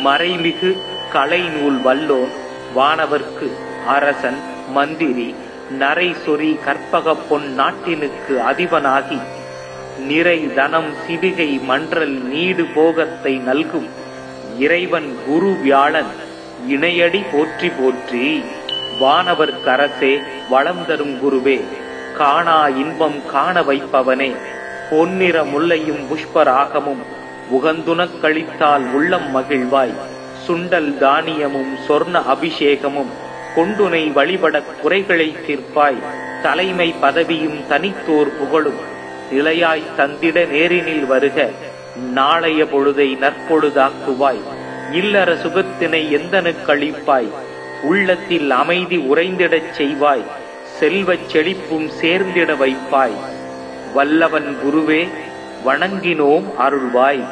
மறைமிகு கலைநூல் வல்லோன் வானவர்க்கு அரசன் மந்திரி நரை சொறி கற்பக பொன் நாட்டினுக்கு அதிபனாகி நிறை தனம் சிவிகை மன்றல் நீடு போகத்தை நல்கும் இறைவன் குரு வியாழன் இணையடி போற்றி போற்றி। வானவர் கரசே வளம் தரும் குருவே காணா இன்பம் காண வைப்பவனே பொன்னிற முல்லையும் புஷ்பராகமும் உகந்துனக் கழித்தால் உள்ளம் மகிழ்வாய் சுண்டல் தானியமும் சொர்ண அபிஷேகமும் கொண்டுனை வழிபட குறைகளை தீர்ப்பாய் தலைமை பதவியும் தனித்தோர் புகழும் நிலையாய் தந்திட நேரினில் வருக நாளைய பொழுதை நற்பொழுதாக்குவாய் இல்லற சுகத்தினை எந்தனுக்கு அளிப்பாய் உள்ளத்தில் அமைதி உறைந்திடச் செய்வாய் செல்வச் செழிப்பும் சேர்ந்திட வைப்பாய் வல்லவன் குருவே வணங்கினோம் அருள்வாய்।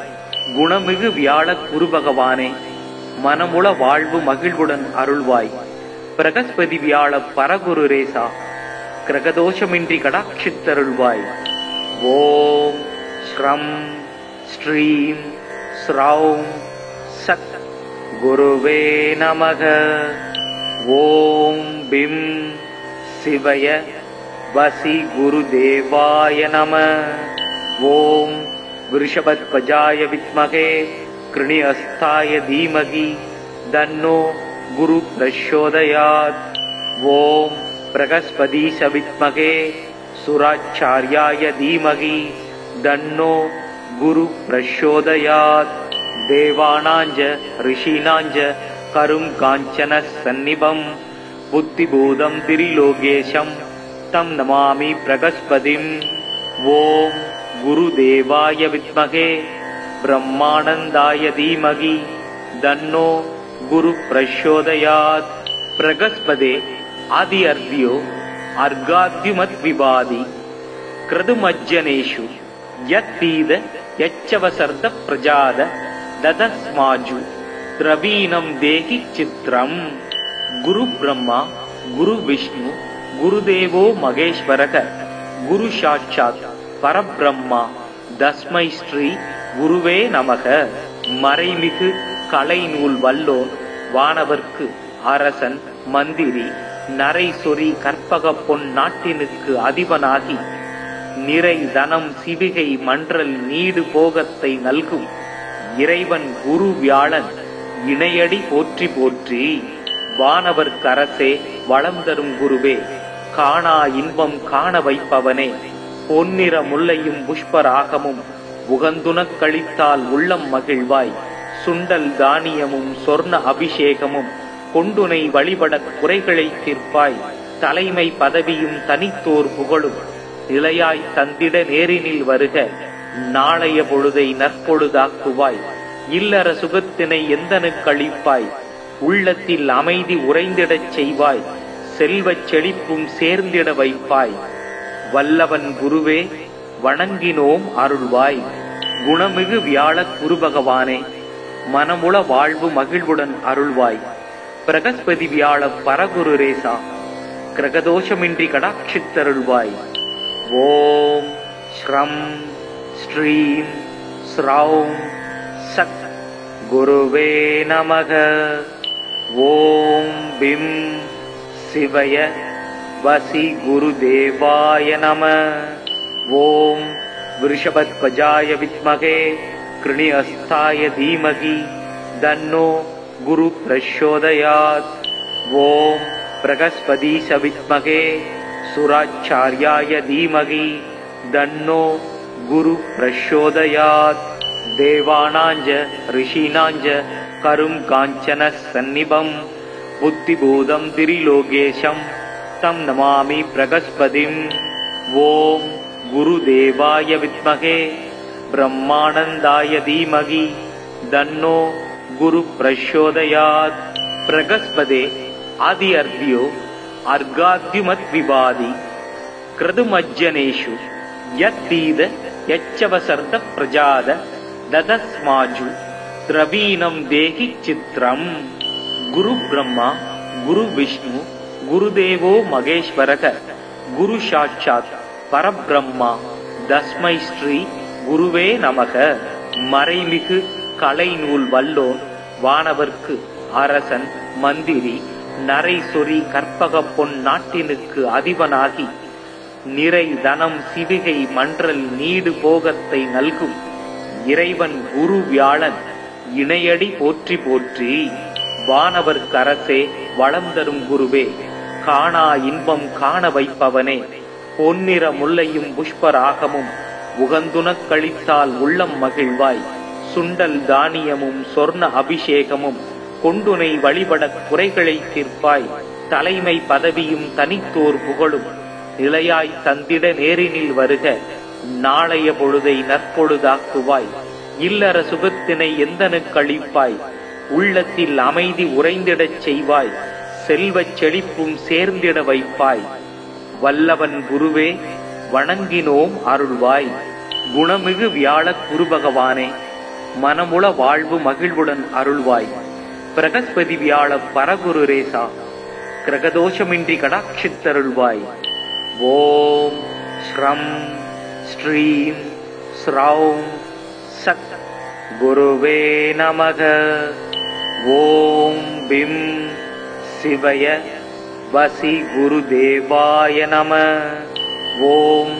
குணமிகு வியாழ குரு பகவானே மனமுள வாழ்வு மகிழ்வுடன் அருள்வாய்। பிரகஸ்பதி வியாழ பரகுரு ரேசா கிரகதோஷமின்றி கடாட்சித்தருள்வாய்। ஓம் ஸ்ரம் ஸ்ரீம் ஸ்ரௌம் சத் குருவே நமக। ஓம் பிம் சிவய வசி குருதேவாய நம। ஓம் விருஷபத்வஜாய வித்மகே கிருணிஹஸ்தாய தீமகி தன்னோ குரு பிரச்சோதயாத்। ஓம் बृहस्पतिश विद्महे सुराचार्याय धीमहि तन्नो गुरु प्रचोदयात्। देवानांच ऋषीणांच करुं कांचन सन्निभं बुद्धिभूतं त्रिलोकेशं तं नमामि बृहस्पतिम्। ओम गुरुदेवाय विद्महे ब्रह्मानंदाय धीमहि तन्नो गुरु प्रचोदयात्। बृहस्पते आदि अर्घ्यो अर्घाद्युमत् विवादि क्रतुमज्जनेषु यत्तीद यच्चवसर्द प्रजाद ददस्माजु द्रवीणं देहि चित्रम्। गुरु ब्रह्मा गुरु विष्णु गुरुदेवो महेश्वरः गुरु साक्षात् परब्रह्मा तस्मै श्री गुरुवे நமக। மறைமிகு கலைநூல் வல்லோன் வானவர்க்கு அரசன் மந்திரி நரை சொறி கற்பக பொன் நாட்டினுக்கு அதிபனாகி நிறை தனம் சிவிகை மன்றல் நீடு போகத்தை நல்கும் இறைவன் குரு வியாழன் இணையடி போற்றி போற்றி। வானவர் கரசே வளம் தரும் குருவே காணா இன்பம் காண வைப்பவனே பொன்னிற முல்லையும் புஷ்பராகமும் உகந்துனக் கழித்தால் உள்ளம் மகிழ்வாய் சுண்டல் தானியமும் சொர்ண அபிஷேகமும் கொண்டுனை வழிபட குறைகளை தீர்ப்பாய் தலைமை பதவியும் தனித்தோர் புகழும் நிலையாய் தந்திட நேரினில் வருக நாளைய பொழுதை நற்பொழுதாக்குவாய் இல்லற சுகத்தினை எந்தனுக்கு அளிப்பாய் உள்ளத்தில் அமைதி உறைந்திடச் செய்வாய் செல்வச் செழிப்பும் சேர்ந்திட வைப்பாய் வல்லவன் குருவே வணங்கினோம் அருள்வாய்। குணமிகு வியாழ குரு பகவானே மனமுள வாழ்வு மகிழ்வுடன் அருள்வாய்। பிரகஸ்பதி வியாழ பரகுரு ரேசா கிரகதோஷமின்றி கடாட்சித்தருள்வாய்। ஓம் ஸ்ரம் ஸ்ரீம் ஸ்ரௌம் சத் குருவே நமக। ஓம் பிம் சிவய வசி குருதேவாய நம। ஓம் விருஷபத்வஜாய வித்மகே கிருணிஹஸ்தாய தீமகி தன்னோ குரு பிரச்சோதயாத். ஓம் பிரகஸ்பதீஷ வித்மகே சுராச்சார்யாய தீமகி தன்னோ குரு பிரச்சோதயாத். தேவானாஞ்ச ரிஷீனாஞ்ச கரும் காஞ்சன சந்நிபம் புத்திபூதம் திரிலோகேஷம் தம் நமாமி பிரகஸ்பதிம். ஓம் குருதேவாய வித்மகே பிரம்மானந்தாய தீமகி தன்னோ குரு பிரச்சோதயாத். பிரகஸ்பதே ஆதி அர்த்தியோ அர்காத்யுமத் விவாதி கிருதுமஜ்ஜனேஷு யத்தீத யச்சவசர்த பிரஜாத ததஸ்மாஜு திரவீணம் தேகி சித்ரம். குரு பிரம்மா குரு விஷ்ணு குருதேவோ மகேஸ்வரக குரு சாட்சாத் பரபிரம்மா தஸ்மை ஸ்ரீ குருவே நமக. மறைமிகு கலைநூல் வல்லோன் வானவர்க்கு அரசன் மந்திரி நரை சொறி கற்பக பொன் நாட்டினுக்கு அதிபனாகி நிறை தனம் சிவிகை மன்றல் நீடு போகத்தை நல்கும் இறைவன் குரு வியாழன் இணையடி போற்றி போற்றி. வானவர்க்கரசே வளம் தரும் குருவே காணா இன்பம் காண வைப்பவனே பொன்னிற முல்லையும் புஷ்பராகமும் உகந்துனக் கழித்தால் உள்ளம் மகிழ்வாய். சுண்டல் தானியமும் சொர்ண அபிஷேகமும் கொண்டுனை வழிபடக் குறைகளை தீர்ப்பாய். தலைமை பதவியும் தனித்தோர் புகழும் நிலையாய் தந்திட நேரினில் வருக. நாளைய பொழுதை நற்பொழுதாக்குவாய். இல்லற சுகத்தினை எந்தனுக்கு அளிப்பாய். உள்ளத்தில் அமைதி உறைந்திடச் செய்வாய். செல்வச் செழிப்பும் சேர்ந்திட வைப்பாய். வல்லவன் குருவே வணங்கினோம் அருள்வாய். குணமிகு வியாழ குரு பகவானே மனமுள வாழ்வு மகிழ்வுடன் அருள்வாய். பிரகஸ்பதி வியாழ பரகுரு ரேசா கிரகதோஷமின்றி கடாட்சித்தருள்வாய். ஓம் ஸ்ரம் ஸ்ரீம் ஸ்ரௌம் சத் குருவே நமக. ஓம் பிம் சிவய வசி குருதேவாய நம. ஓம்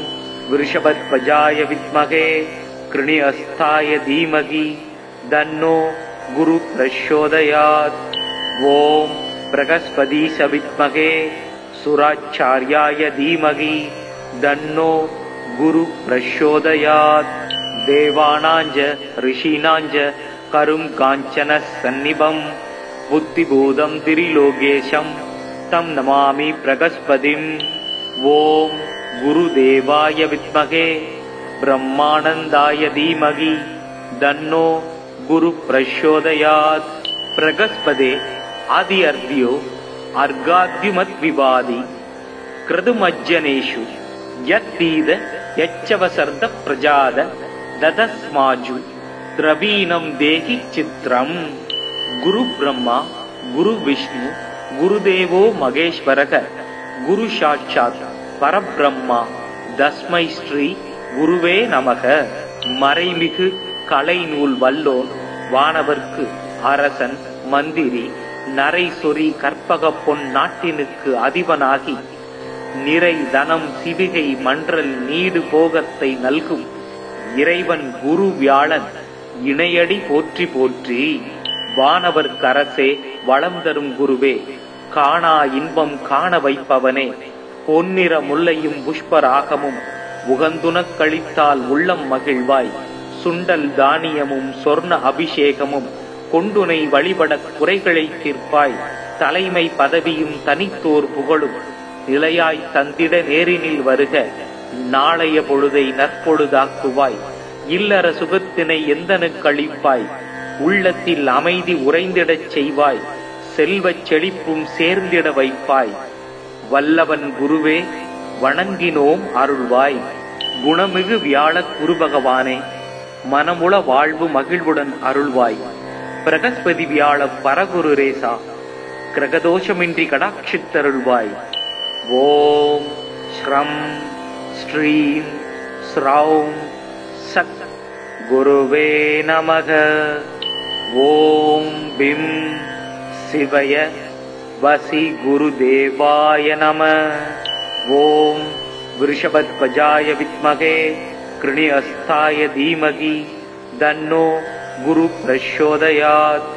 விருஷபத்வஜாய வித்மகே கிருணிஹஸ்தாய தீமகி தன்னோ குரு பிரச்சோதயாத். ஓம் பிரகஸ்பதீஷ வித்மகே சுராச்சார்யாய தீமகி தன்னோ குரு பிரச்சோதயாத். தேவானாஞ்ச ரிஷீனாஞ்ச கரும் காஞ்சன சந்நிபம் புத்திபூதம் திரிலோகேஷம் தம் நமாமி பிரகஸ்பதிம். ஓம் குருதேவாய வித்மகே பிரம்மானந்தாய தீமகி தன்னோ குரு பிரச்சோதயாத். பிரகஸ்பதே ஆதி அர்த்தியோ அர்காத்யுமத் விவாதி கிருதுமஜ்ஜனேஷு யத்தீத யச்சவசர்த பிரஜாத ததஸ்மாஜு திரவீணம் தேகி சித்ரம். குரு பிரம்மா குரு விஷ்ணு குருதேவோ மகேஸ்வரக குரு சாட்சாத் பரபிரம்மா தஸ்மை ஸ்ரீ குருவே நமக. மறைமிகு கலைநூல் வல்லோன் வானவர்க்கு அரசன் மந்திரி நரை சொறி கற்பக பொன் நாட்டினுக்கு அதிபனாகி நிறை தனம் சிவிகை மன்றல் நீடு போகத்தை நல்கும் இறைவன் குரு வியாழன் இணையடி போற்றி போற்றி. வானவர்க்கரசே வளம் தரும் குருவே காணா இன்பம் காண வைப்பவனே பொன்னிற முல்லையும் புஷ்பராகமும் உகந்துனக் கழித்தால் உள்ளம் மகிழ்வாய். சுண்டல் தானியமும் சொர்ண அபிஷேகமும் கொண்டுனை வழிபடக் குறைகளை தீர்ப்பாய். தலைமை பதவியும் தனித்தோர் புகழும் நிலையாய் தந்திட நேரினில் வருக. நாளைய பொழுதை நற்பொழுதாக்குவாய். இல்லற சுகத்தினை எந்தனுக்கு அளிப்பாய். உள்ளத்தில் அமைதி உறைந்திடச் செய்வாய். செல்வச் செழிப்பும் சேர்ந்திட வைப்பாய். வல்லவன் குருவே வணங்கினோம் அருள்வாய். குணமிகு வியாழ குரு பகவானே மனமுள வாழ்வு மகிழ்வுடன் அருள்வாய். பிரகஸ்பதி வியாழ பரகுரு ரேசா கிரகதோஷமின்றி கடாட்சித்தருள்வாய். ஓம் ஸ்ரம் ஸ்ரீம் ஸ்ரௌம் சத் குருவே நமக. ஓம் பிம் சிவய வசி குருதேவாய நம. ஓம் விருஷபத்வஜாய வித்மகே கிருணிஹஸ்தாய தீமகி தன்னோ குரு பிரச்சோதயாத்.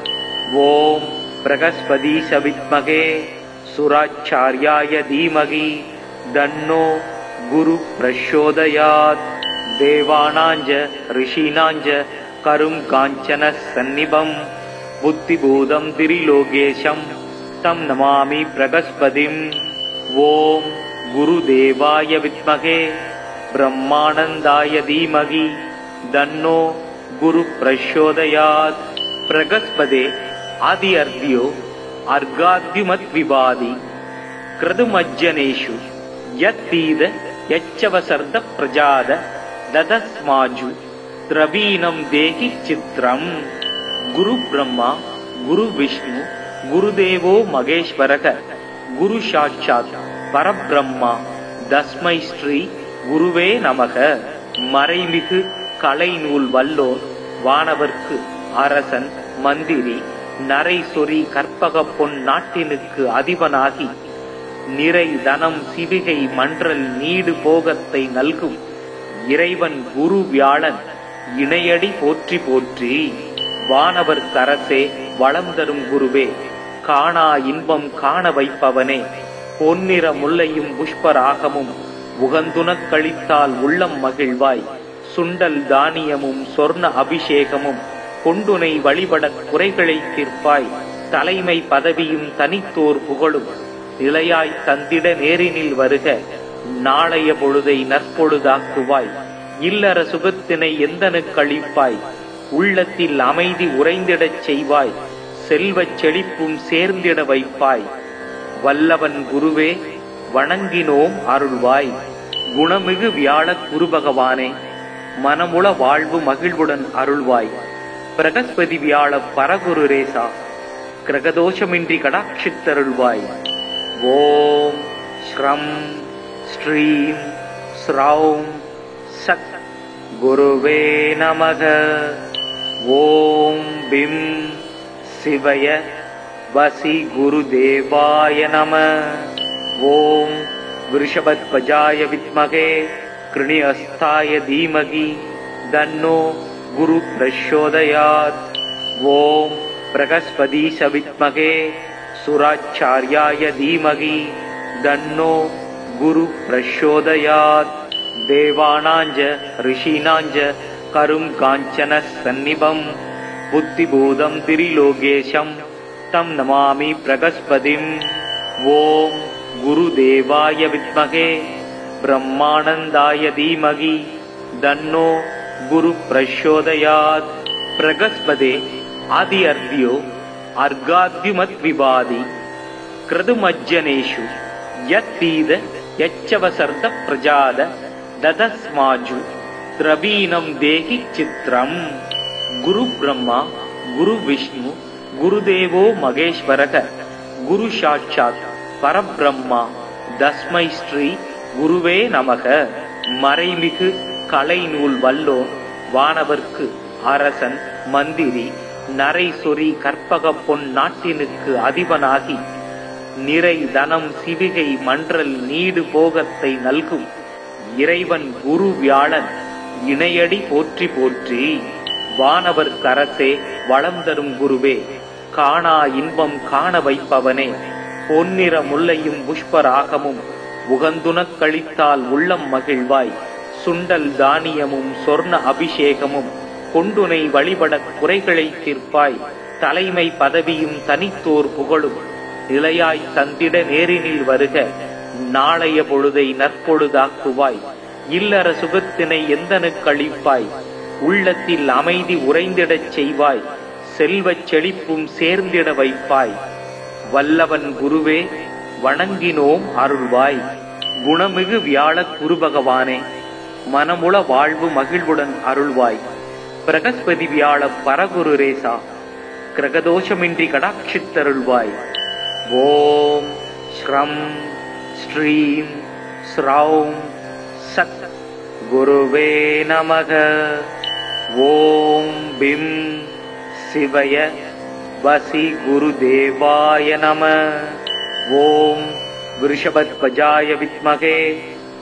ஓம் பிரகஸ்பதீஷ வித்மகே சுராச்சார்யாய தீமகி தன்னோ குரு பிரச்சோதயாத் தேவானாஞ்ச ரிஷீனாஞ்ச கரும் காஞ்சன சந்நிபம் புத்திபூதம் திரிலோகேஷம் தம் நமாமி பிரகஸ்பதிம். ஓம் குருதேவாய வித்மகே பிரம்மானந்தாய தீமகி தன்னோ குரு பிரச்சோதயாத். பிரகஸ்பதே ஆதி அர்த்தியோ அர்காத்யுமத் விபாதி கிருதுமஜ்ஜனேஷு யத்தீத யச்சவசர்த பிரஜாத ததஸ்மாஜு திரவீனம் தேகி சித்ரம். குரு பிரம்மா குரு விஷ்ணு குருதேவோ மகேஸ்வரக குரு சாட்சாத் பரபிரம்மா தஸ்மை ஸ்ரீ குருவே நமக. மறைமிகு கலைநூல் வல்லோர் வானவர்க்கு அரசன் மந்திரி நரை சொறி கற்பக பொன் நாட்டினுக்கு அதிபனாகி நிறை தனம் சிவிகை மன்றல் நீடு போகத்தை நல்கும் இறைவன் குரு வியாழன் இணையடி போற்றி போற்றி. வானவர் கரசே வளம் தரும் குருவே காணா இன்பம் காண வைப்பவனே பொன்னிற முல்லையும் புஷ்பராகமும் உகந்துனக் கழித்தால் உள்ளம் மகிழ்வாய். சுண்டல் தானியமும் சொர்ண அபிஷேகமும் கொண்டுனை வழிபட குறைகளை தீர்ப்பாய். தலைமை பதவியும் தனித்தோர் புகழும் நிலையாய் தந்திட நேரினில் வருக. நாளைய பொழுதை நற்பொழுதாக்குவாய். இல்லற சுகத்தினை எந்தனுக்கு அளிப்பாய். உள்ளத்தில் அமைதி உறைந்திடச் செய்வாய். செல்வச் செழிப்பும் சேர்ந்திட வைப்பாய். வல்லவன் குருவே வணங்கினோம் அருள்வாய். குணமிகு வியாழ குரு பகவானே மனமுள வாழ்வு மகிழ்வுடன் அருள்வாய். பிரகஸ்பதி வியாழ பரகுரு ரேசா கிரகதோஷமின்றி கடாட்சித்தருள்வாய். ஓம் ஸ்ரம் ஸ்ரீம் ஸ்ரௌம் சத் குருவே நமக. ஓம் பிம் சிவய வசி குருதேவாய நம. ஓம் விருஷபத்வஜாய வித்மகே கிருணிஹஸ்தாய தீமகி தன்னோ குரு பிரச்சோதயாத். ஓம் பிரகஸ்பதீஷ வித்மகே சுராச்சார்யாய தீமகி தன்னோ குரு பிரச்சோதயாத். தேவானாஞ்ச ரிஷீனாஞ்ச கரும் காஞ்சன சந்நிபம் புத்திபூதம் திரிலோகேஷம் தம் நமாமி பிரகஸ்பதிம். ஓம் குருதேவாய வித்மகே பிரம்மானந்தாய தீமகி தன்னோ குரு பிரச்சோதயாத். பிரகஸ்பதே ஆதி அர்த்தியோ அர்காத்யுமத் விபாதி கிருதுமஜ்ஜனேஷு யத்தீத யச்சவசர்த பிரஜாத ததஸ்மாஜு திரவீனம் தேகி சித்ரம். குரு பிரம்மா குரு விஷ்ணு குருதேவோ மகேஸ்வரக குரு சாட்சாத் பரபிரம்மா தஸ்மை ஸ்ரீ குருவே நமக. மறைமிகு கலைநூல் வல்லோர் வானவர்க்கு அரசன் மந்திரி நரை சொறி கற்பக பொன் நாட்டினுக்கு அதிபனாகி நிறை தனம் சிவிகை மன்றல் நீடு போகத்தை நல்கும் இறைவன் குரு வியாழன் இணையடி போற்றி போற்றி. வானவர் கரசே வளம் தரும் குருவே காணா இன்பம் காண வைப்பவனே பொன்னிற முல்லையும் புஷ்பராகமும் உகந்துனக் கழித்தால் உள்ளம் மகிழ்வாய். சுண்டல் தானியமும் சொர்ண அபிஷேகமும் கொண்டுனை வழிபட குறைகளை தீர்ப்பாய். தலைமை பதவியும் தனித்தோர் புகழும் நிலையாய் தந்திட நேரினில் வருக. நாளைய பொழுதை நற்பொழுதாக்குவாய். இல்லற சுகத்தினை எந்தனுக்கு அளிப்பாய். உள்ளத்தில் அமைதி உறைந்திடச் செய்வாய். செல்வச் செழிப்பும் சேர்ந்திட வைப்பாய். வல்லவன் குருவே வணங்கினோம் அருள்வாய். குணமிகு வியாழ குரு பகவானே மனமுள வாழ்வு மகிழ்வுடன் அருள்வாய். பிரகஸ்பதி வியாழ பரகுரு ரேசா கிரகதோஷமின்றி கடாட்சித்தருள்வாய். ஓம் ஸ்ரம் ஸ்ரீம் ஸ்ரௌம் சத் குருவே நமக. ஓம் பிம் சிவய வசி குருதேவாய நம. ஓம் விருஷபத்வஜாய வித்மகே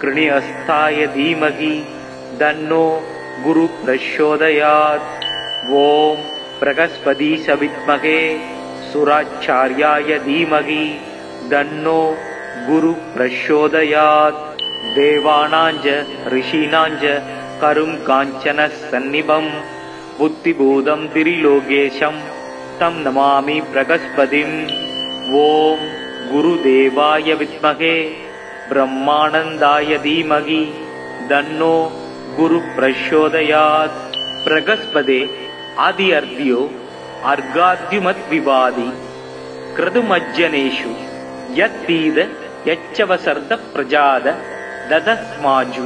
கிருணிஹஸ்தாய தீமகி தன்னோ குரு பிரச்சோதயாத். ஓம் பிரகஸ்பதீஷ வித்மகே சுராச்சார்யாய தீமகி தன்னோ குரு பிரச்சோதயாத் தேவானாஞ்ச ரிஷீனாஞ்ச கரும் காஞ்சன சந்நிபம் புத்திபூதம் திரிலோகேஷம் தம் நமாமி பிரகஸ்பதிம். ஓம் குருதேவாய வித்மகே பிரம்மானந்தாய தீமகி தன்னோ குரு பிரச்சோதயாத். பிரகஸ்பதே ஆதி அர்த்தியோ அர்காத்யுமத் விவாதி கிருதுமஜ்ஜனேஷு யத்தீத யச்சவசர்த பிரஜாத ததஸ்மாஜு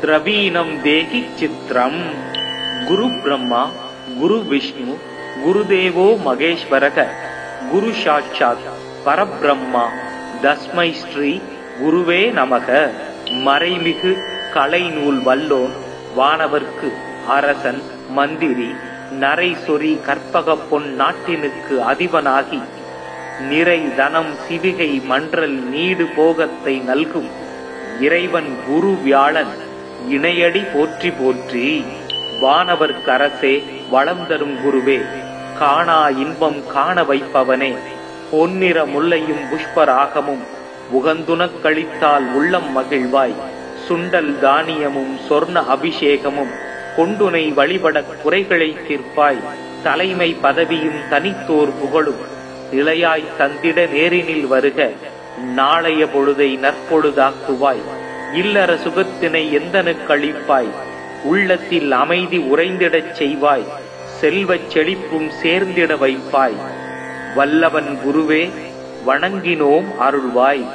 திரவீனம் தேகி சித்ரம். குரு பிரம்மா குரு விஷ்ணு குருதேவோ மகேஸ்வரக குரு சாட்சாத் பரபிரம்மா தஸ்மை ஸ்ரீ குருவே நமக. மறைமிகு கலைநூல் வல்லோன் வானவர்க்கு அரசன் மந்திரி நரை சொறி கற்பக பொன் நாட்டினுக்கு அதிபனாகி நிறை தனம் சிவிகை மன்றல் நீடு போகத்தை நல்கும் இறைவன் குரு வியாழன் இணையடி போற்றி போற்றி. வானவர்க்கரசே வளம் தரும் குருவே காணா இன்பம் காண வைப்பவனே பொன்னிற முல்லையும் புஷ்பராகமும் உகந்துனக் கழித்தால் உள்ளம் மகிழ்வாய். சுண்டல் தானியமும் சொர்ண அபிஷேகமும் கொண்டுனை வழிபட குறைகளை தீர்ப்பாய். தலைமை பதவியும் தனித்தோர் புகழும் நிலையாய் தந்திட நேரினில் வருக. நாளைய பொழுதை நற்பொழுதாக்குவாய். இல்லற சுகத்தினை எந்தனுக்கு அளிப்பாய். உள்ளத்தில் அமைதி உறைந்திடச் செய்வாய். செல்வச் செழிப்பும் சேர்ந்திட வைப்பாய். வல்லவன் குருவே வணங்கினோம் அருள்வாய்.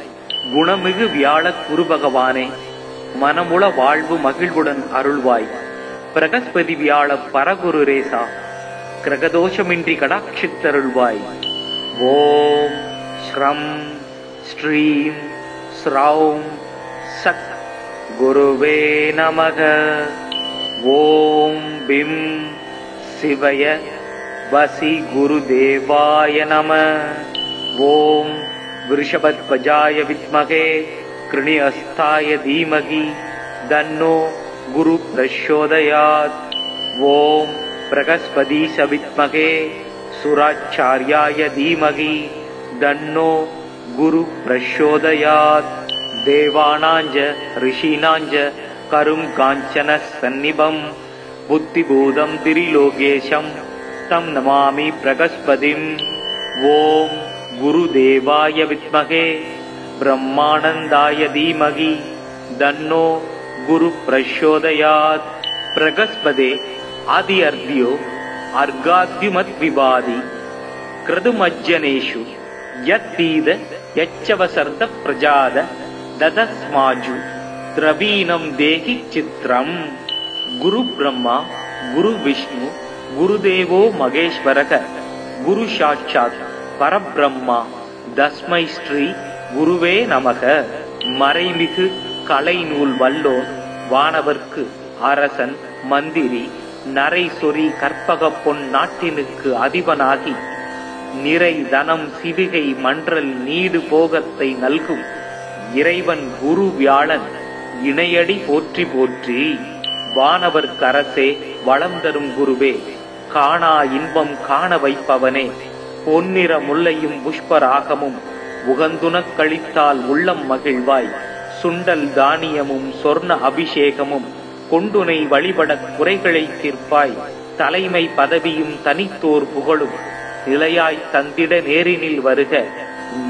குணமிகு வியாழ குரு பகவானே மனமுள வாழ்வு மகிழ்வுடன் அருள்வாய். பிரகஸ்பதி வியாழ பரகுரு ரேசா கிரகதோஷமின்றி கடாட்சித்தருள்வாய். ஓம் ஸ்ரம் ஸ்ரீம் ஸ்ரௌம் சத் குருவே நமக. ஓம் பிம் சிவய வசி குருதேவாய நம. ஓம் விருஷபத்வஜாய வித்மகே கிருணிஹஸ்தாய தீமகி தன்னோ குரு பிரச்சோதயாத். ஓம் பிரகஸ்பதீஷ வித்மகே சுராச்சார்யாய தீமகி தன்னோ குரு பிரச்சோதயாத். தேவானாஞ்ச ரிஷீனாஞ்ச கரும் காஞ்சன சந்நிபம் புத்திபூதம் திரிலோகேஷம் தம் நமாமி பிரகஸ்பதிம். ஓம் குருதேவாய வித்மகே பிரம்மானந்தாய தீமகி தன்னோ குரு பிரச்சோதயாத். பிரகஸ்பதே ஆதி அர்த்தியோ அர்காத்யுமத் விவாதி கிருதுமஜ்ஜனேஷு யத்தீத யச்சவசர்த பிரஜாத ததஸ்மாஜு திரவீனம் தேகி சித்ரம். குரு பிரம்மா குரு விஷ்ணு குருதேவோ மகேஸ்வரக குரு சாட்சாத் பரபிரம்மா தஸ்மை ஸ்ரீ குருவே நமக. மறைமிகு கலைநூல் வல்லோன் வானவர்க்கு அரசன் மந்திரி நரை சொறி கற்பக பொன் நாட்டினுக்கு அதிபனாகி நிறை தனம் சிவிகை மன்றல் நீடு போகத்தை நல்கும் இறைவன் குரு வியாழன் இணையடி போற்றி போற்றி. வானவர்க்கரசே வளம் தரும் குருவே காணா இன்பம் காண வைப்பவனே பொன்னிற முல்லையும் புஷ்பராகமும் உகந்துனக் கழித்தால் உள்ளம் மகிழ்வாய். சுண்டல் தானியமும் சொர்ண அபிஷேகமும் கொண்டுனை வழிபட குறைகளை தீர்ப்பாய். தலைமை பதவியும் தனித்தோர் புகழும் நிலையாய் தந்திட நேரினில் வருக.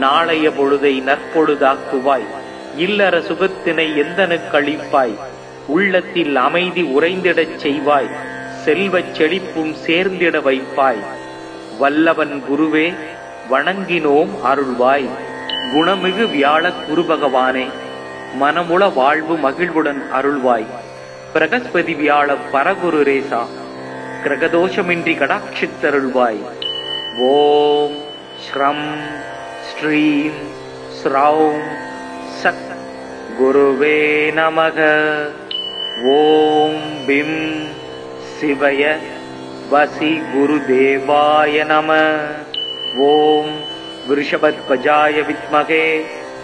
நாளைய பொழுதை நற்பொழுதாக்குவாய். இல்லற சுகத்தினை எந்தனுக்கு அளிப்பாய். உள்ளத்தில் அமைதி உறைந்திடச் செய்வாய். செல்வச் செழிப்பும் சேர்ந்திட வைப்பாய். வல்லவன் குருவே வணங்கினோம் அருள்வாய். குணமிகு வியாழ குரு பகவானே மனமுள வாழ்வு மகிழ்வுடன் அருள்வாய். பிரகஸ்பதி வியாழ பரகுரு ரேசா கிரகதோஷமின்றி கடாட்சித்தருள்வாய். ஓம் ஸ்ரம் ஸ்ரீம் ஸ்ரௌம் சத் குருவே நமக. ஓம் பிம் சிவய வசி குருதேவாய நம. ஓம் விருஷபத்வஜாய வித்மகே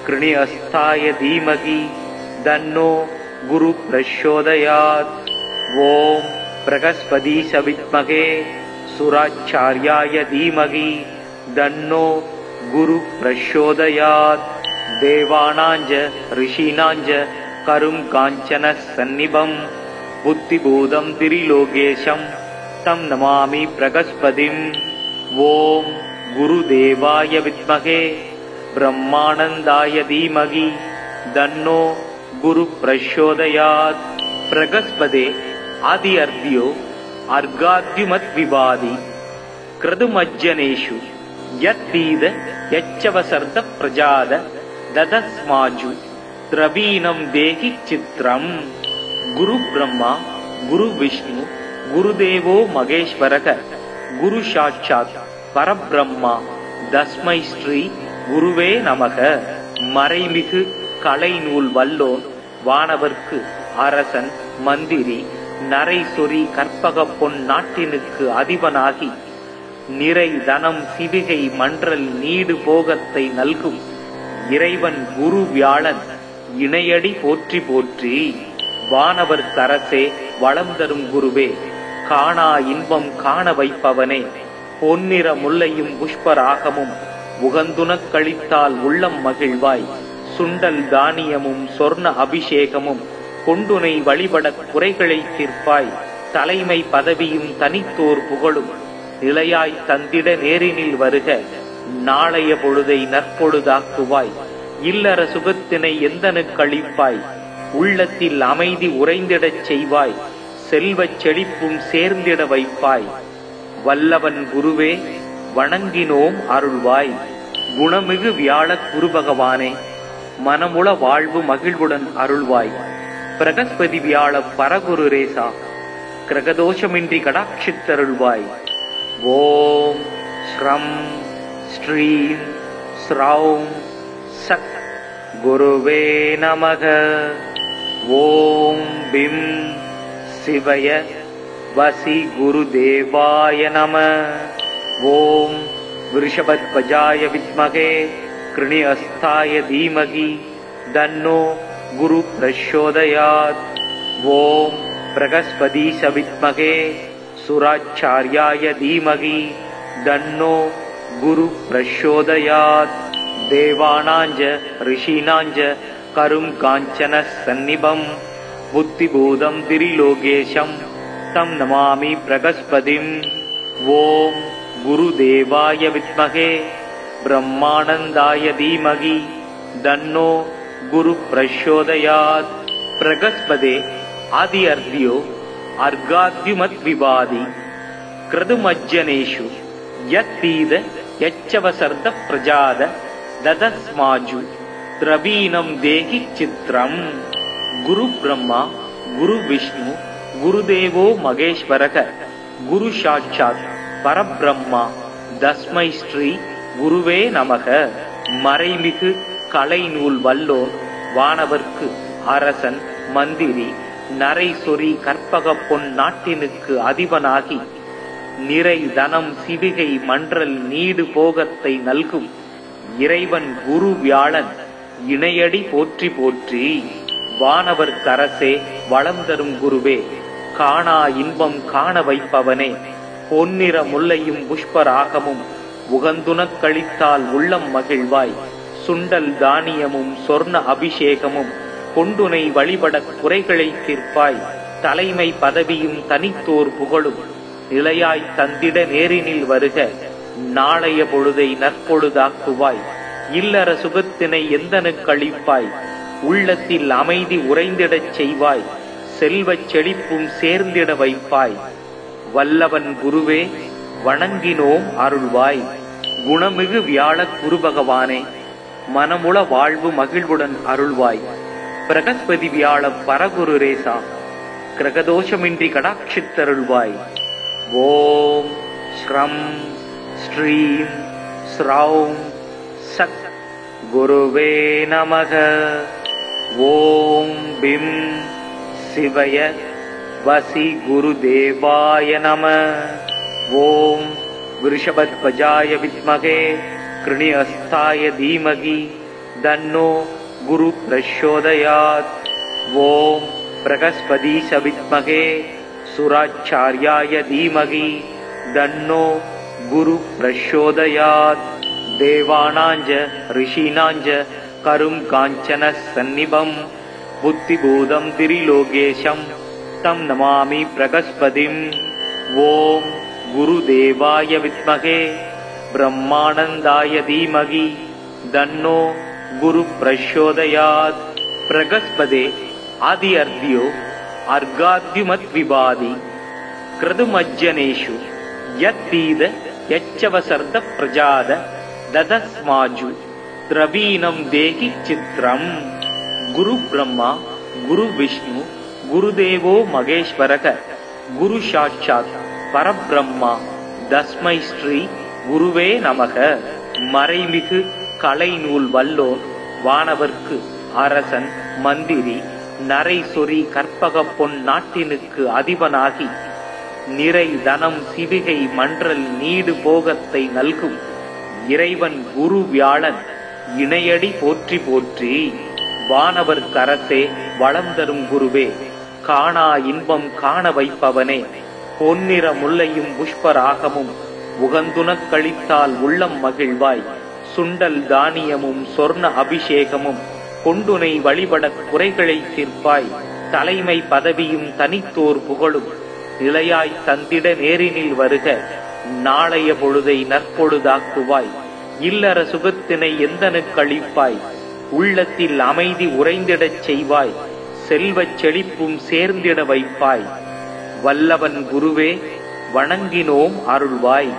கிருணிஹஸ்தாய தீமகி தன்னோ குரு பிரச்சோதயாத். ஓம் பிரகஸ்பதீஷ வித்மகே सुराचार्याय धीमहि तन्नो गुरु प्रचोदयात् देवानांच ऋषीणांच करुं कांचन सन्निभं बुद्धिबोधं त्रिलोकेशं तं नमामि प्रगस्पतिम् ओम गुरुदेवाय विद्महे ब्रह्मानंदाय धीमहि तन्नो गुरु प्रचोदयात् प्रगस्पते आदि अर्ध्यो अर्घाद्युमत् विवादी क्रतुमज्जनेषु यद्दीद यच्चवसर्द प्रजाद ददस्माजु द्रवीणं देहि चित्रम् गुरु ब्रह्मा गुरु विष्णु गुरुदेवो महेश्वरः गुरु साक्षात् परब्रह्मा तस्मै श्री गुरुवे நமக. மறைமிகு கலை நூல் வல்லோன் வானவர்க்கு அரசன் மந்திரி நரை சொறி கற்பக பொன் நாட்டினுக்கு அதிபனாகி நிறை தனம் சிவிகை மன்றல் நீடு போகத்தை நல்கும் இறைவன் குரு வியாழன் இணையடி போற்றி போற்றி. வானவர் கரசே வளம் தரும் குருவே, காணா இன்பம் காண வைப்பவனே, பொன்னிற முல்லையும் புஷ்பராகமும் உகந்துனக் கழித்தால் உள்ளம் மகிழ்வாய். சுண்டல் தானியமும் சொர்ண அபிஷேகமும் கொண்டுனை வழிபட குறைகளை தீர்ப்பாய். தலைமை பதவியும் தனித்தோர் புகழும் நிலையாய் தந்திட நேரினில் வருக. நாளைய பொழுதை நற்பொழுதாக்குவாய். இல்லற சுகத்தினை எந்தனுக்களிப்பாய். உள்ளத்தில் அமைதி உறைந்திடச் செய்வாய். செல்வச் செழிப்பும் சேர்ந்திட வைப்பாய். வல்லவன் குருவே வணங்கினோம் அருள்வாய். குணமிகு வியாழ குரு பகவானே, மனமுள வாழ்வு மகிழ்வுடன் அருள்வாய். பிரகஸ்பதி வியாழ பரகுரு ரேசா, கிரகதோஷமின்றி கடாட்சித்தருள்வாய். ஓம் ஸ்ரம் ஸ்ரீம் ஸ்ரௌம் சத் குருவே நமக. ஓம் பிம் சிவய வசி குருதேவாய நம. ஓம் விருஷபத்வஜாய வித்மகே கிருணிஹஸ்தாய தீமகி தன்னோ குரு பிரச்சோதயாத். ஓம் பிரகஸ்பதீஷ வித்மகே சுராச்சார்யாய தீமகி தன்னோ குரு பிரச்சோதயாத். தேவானாஞ்ச ரிஷீனாஞ்ச கரும் காஞ்சன சந்நிபம் புத்திபூதம் திரிலோகேஷம் தம் நமாமி பிரகஸ்பதிம். ஓம் குருதேவாய வித்மகே பிரம்மானந்தாய தீமகி தன்னோ குரு பிரச்சோதயாத். பிரகஸ்பதே ஆதி அர்த்தியோ அர்காத்யுமத் விவாதி க்ரதுமஜ்ஜனேஷு யத்தீத யச்சவசர்த பிரஜாத ததஸ்மாஜு திரவீணம் தேகி சித்ரம். குரு பிரம்மா குரு விஷ்ணு குருதேவோ மகேஸ்வரக குரு சாட்சாத் பரபிரம்மா தஸ்மை ஸ்ரீ குருவே நமக. மறைமிகு கலை நூல் வல்லோன் வானவர்க்கு அரசன் மந்திரி நரை சொறி கற்பக பொன் நாட்டினுக்கு அதிபனாகி நிறை தனம் சிவிகை மன்றல் நீடு போகத்தை நல்கும் இறைவன் குரு வியாழன் இணையடி போற்றி போற்றி. வானவர் கரசே வளம் தரும் குருவே, காணா இன்பம் காண வைப்பவனே, பொன்னிற முல்லையும் புஷ்பராகமும் உகந்துனக் கழித்தால் உள்ளம் மகிழ்வாய். சுண்டல் தானியமும் சொர்ண அபிஷேகமும் கொண்டுனை வழிபட குறைகளை தீர்ப்பாய். தலைமை பதவியும் தனித்தோர் புகழும் நிலையாய் தந்திட நேரினில் வருக. நாளைய பொழுதை நற்பொழுதாக்குவாய். இல்லற சுகத்தினை எந்தனுக்களிப்பாய். உள்ளத்தில் அமைதி உறைந்திடச் செய்வாய். செல்வச் செழிப்பும் சேர்ந்திட வைப்பாய். வல்லவன் குருவே வணங்கினோம் அருள்வாய். குணமிகு வியாழ குரு பகவானே, மனமுள வாழ்வு மகிழ்வுடன் அருள்வாய். பிரகஸ்பதி வியாழ பரகுரு ரேசா, கிரகதோஷமின்றி கடாட்சித்தருள்வாய். ஓம் ஸ்ரம் ஸ்ரீம் ஸ்ரௌம் சத் குருவே நமக. ஓம் பிம் சிவய வசி குருதேவாய நம. ஓம் விருஷபத்வஜாய வித்மகே கிருணிஹஸ்தாய தீமகி தன்னோ குரு பிரச்சோதயாத். ஓம் பிரகஸ்பதீஷ வித்மகே சுராச்சார்யாய தீமகி தன்னோ குரு பிரசோதயாத் தேவானாஞ்ச ரிஷீனாஞ்ச கரும் காஞ்சன சந்நிபம் புத்திபூதம் திரிலோகேஷம் தம் நமாமி பிரகஸ்பதிம். ஓம் குருதேவாய வித்மகே பிரம்மானந்தாய தீமகி தன்னோ குரு பிரசோதயாத். பிரகஸ்பதே ஆதி அர்த்தியோ அர்காத்யுமத் விவாதி கிருதுமஜ்ஜனேஷு யத்தீத யச்சவசர்த பிரஜாத ததஸ்மாஜு திரவீனம் தேகி சித்ரம். குரு பிரம்மா குரு விஷ்ணு குருதேவோ மகேஸ்வரக குரு சாட்சாத் பரபிரம்மா தஸ்மை ஸ்ரீ குருவே நமக. மறைமிகு கலைநூல் வல்லோர் வானவர்க்கு அரசன் மந்திரி நரை சொறி கற்பக பொன் நாட்டினுக்கு அதிபனாகி நிறை தனம் சிவிகை மன்றல் நீடு போகத்தை நல்கும் இறைவன் குரு வியாழன் இணையடி போற்றி போற்றி. வானவர் கரசே வளம் தரும் குருவே காணா இன்பம் காண வைப்பவனே பொன்னிற முல்லையும் புஷ்பராகமும் உகந்துனக் கழித்தால் உள்ளம் மகிழ்வாய். சுண்டல் தானியமும் சொர்ண அபிஷேகமும் கொண்டுனை வழிபடக் குறைகளை தீர்ப்பாய். தலைமை பதவியும் தனித்தோர் புகழும் நிலையாய் தந்திட நேரினில் வருக. நாளைய பொழுதை நற்பொழுதாக்குவாய். இல்லற சுகத்தினை எந்தனுக்களிப்பாய். உள்ளத்தில் அமைதி உறைந்திடச் செய்வாய். செல்வச் செழிப்பும் சேர்ந்திட வைப்பாய். வல்லவன் குருவே வணங்கினோம் அருள்வாய்.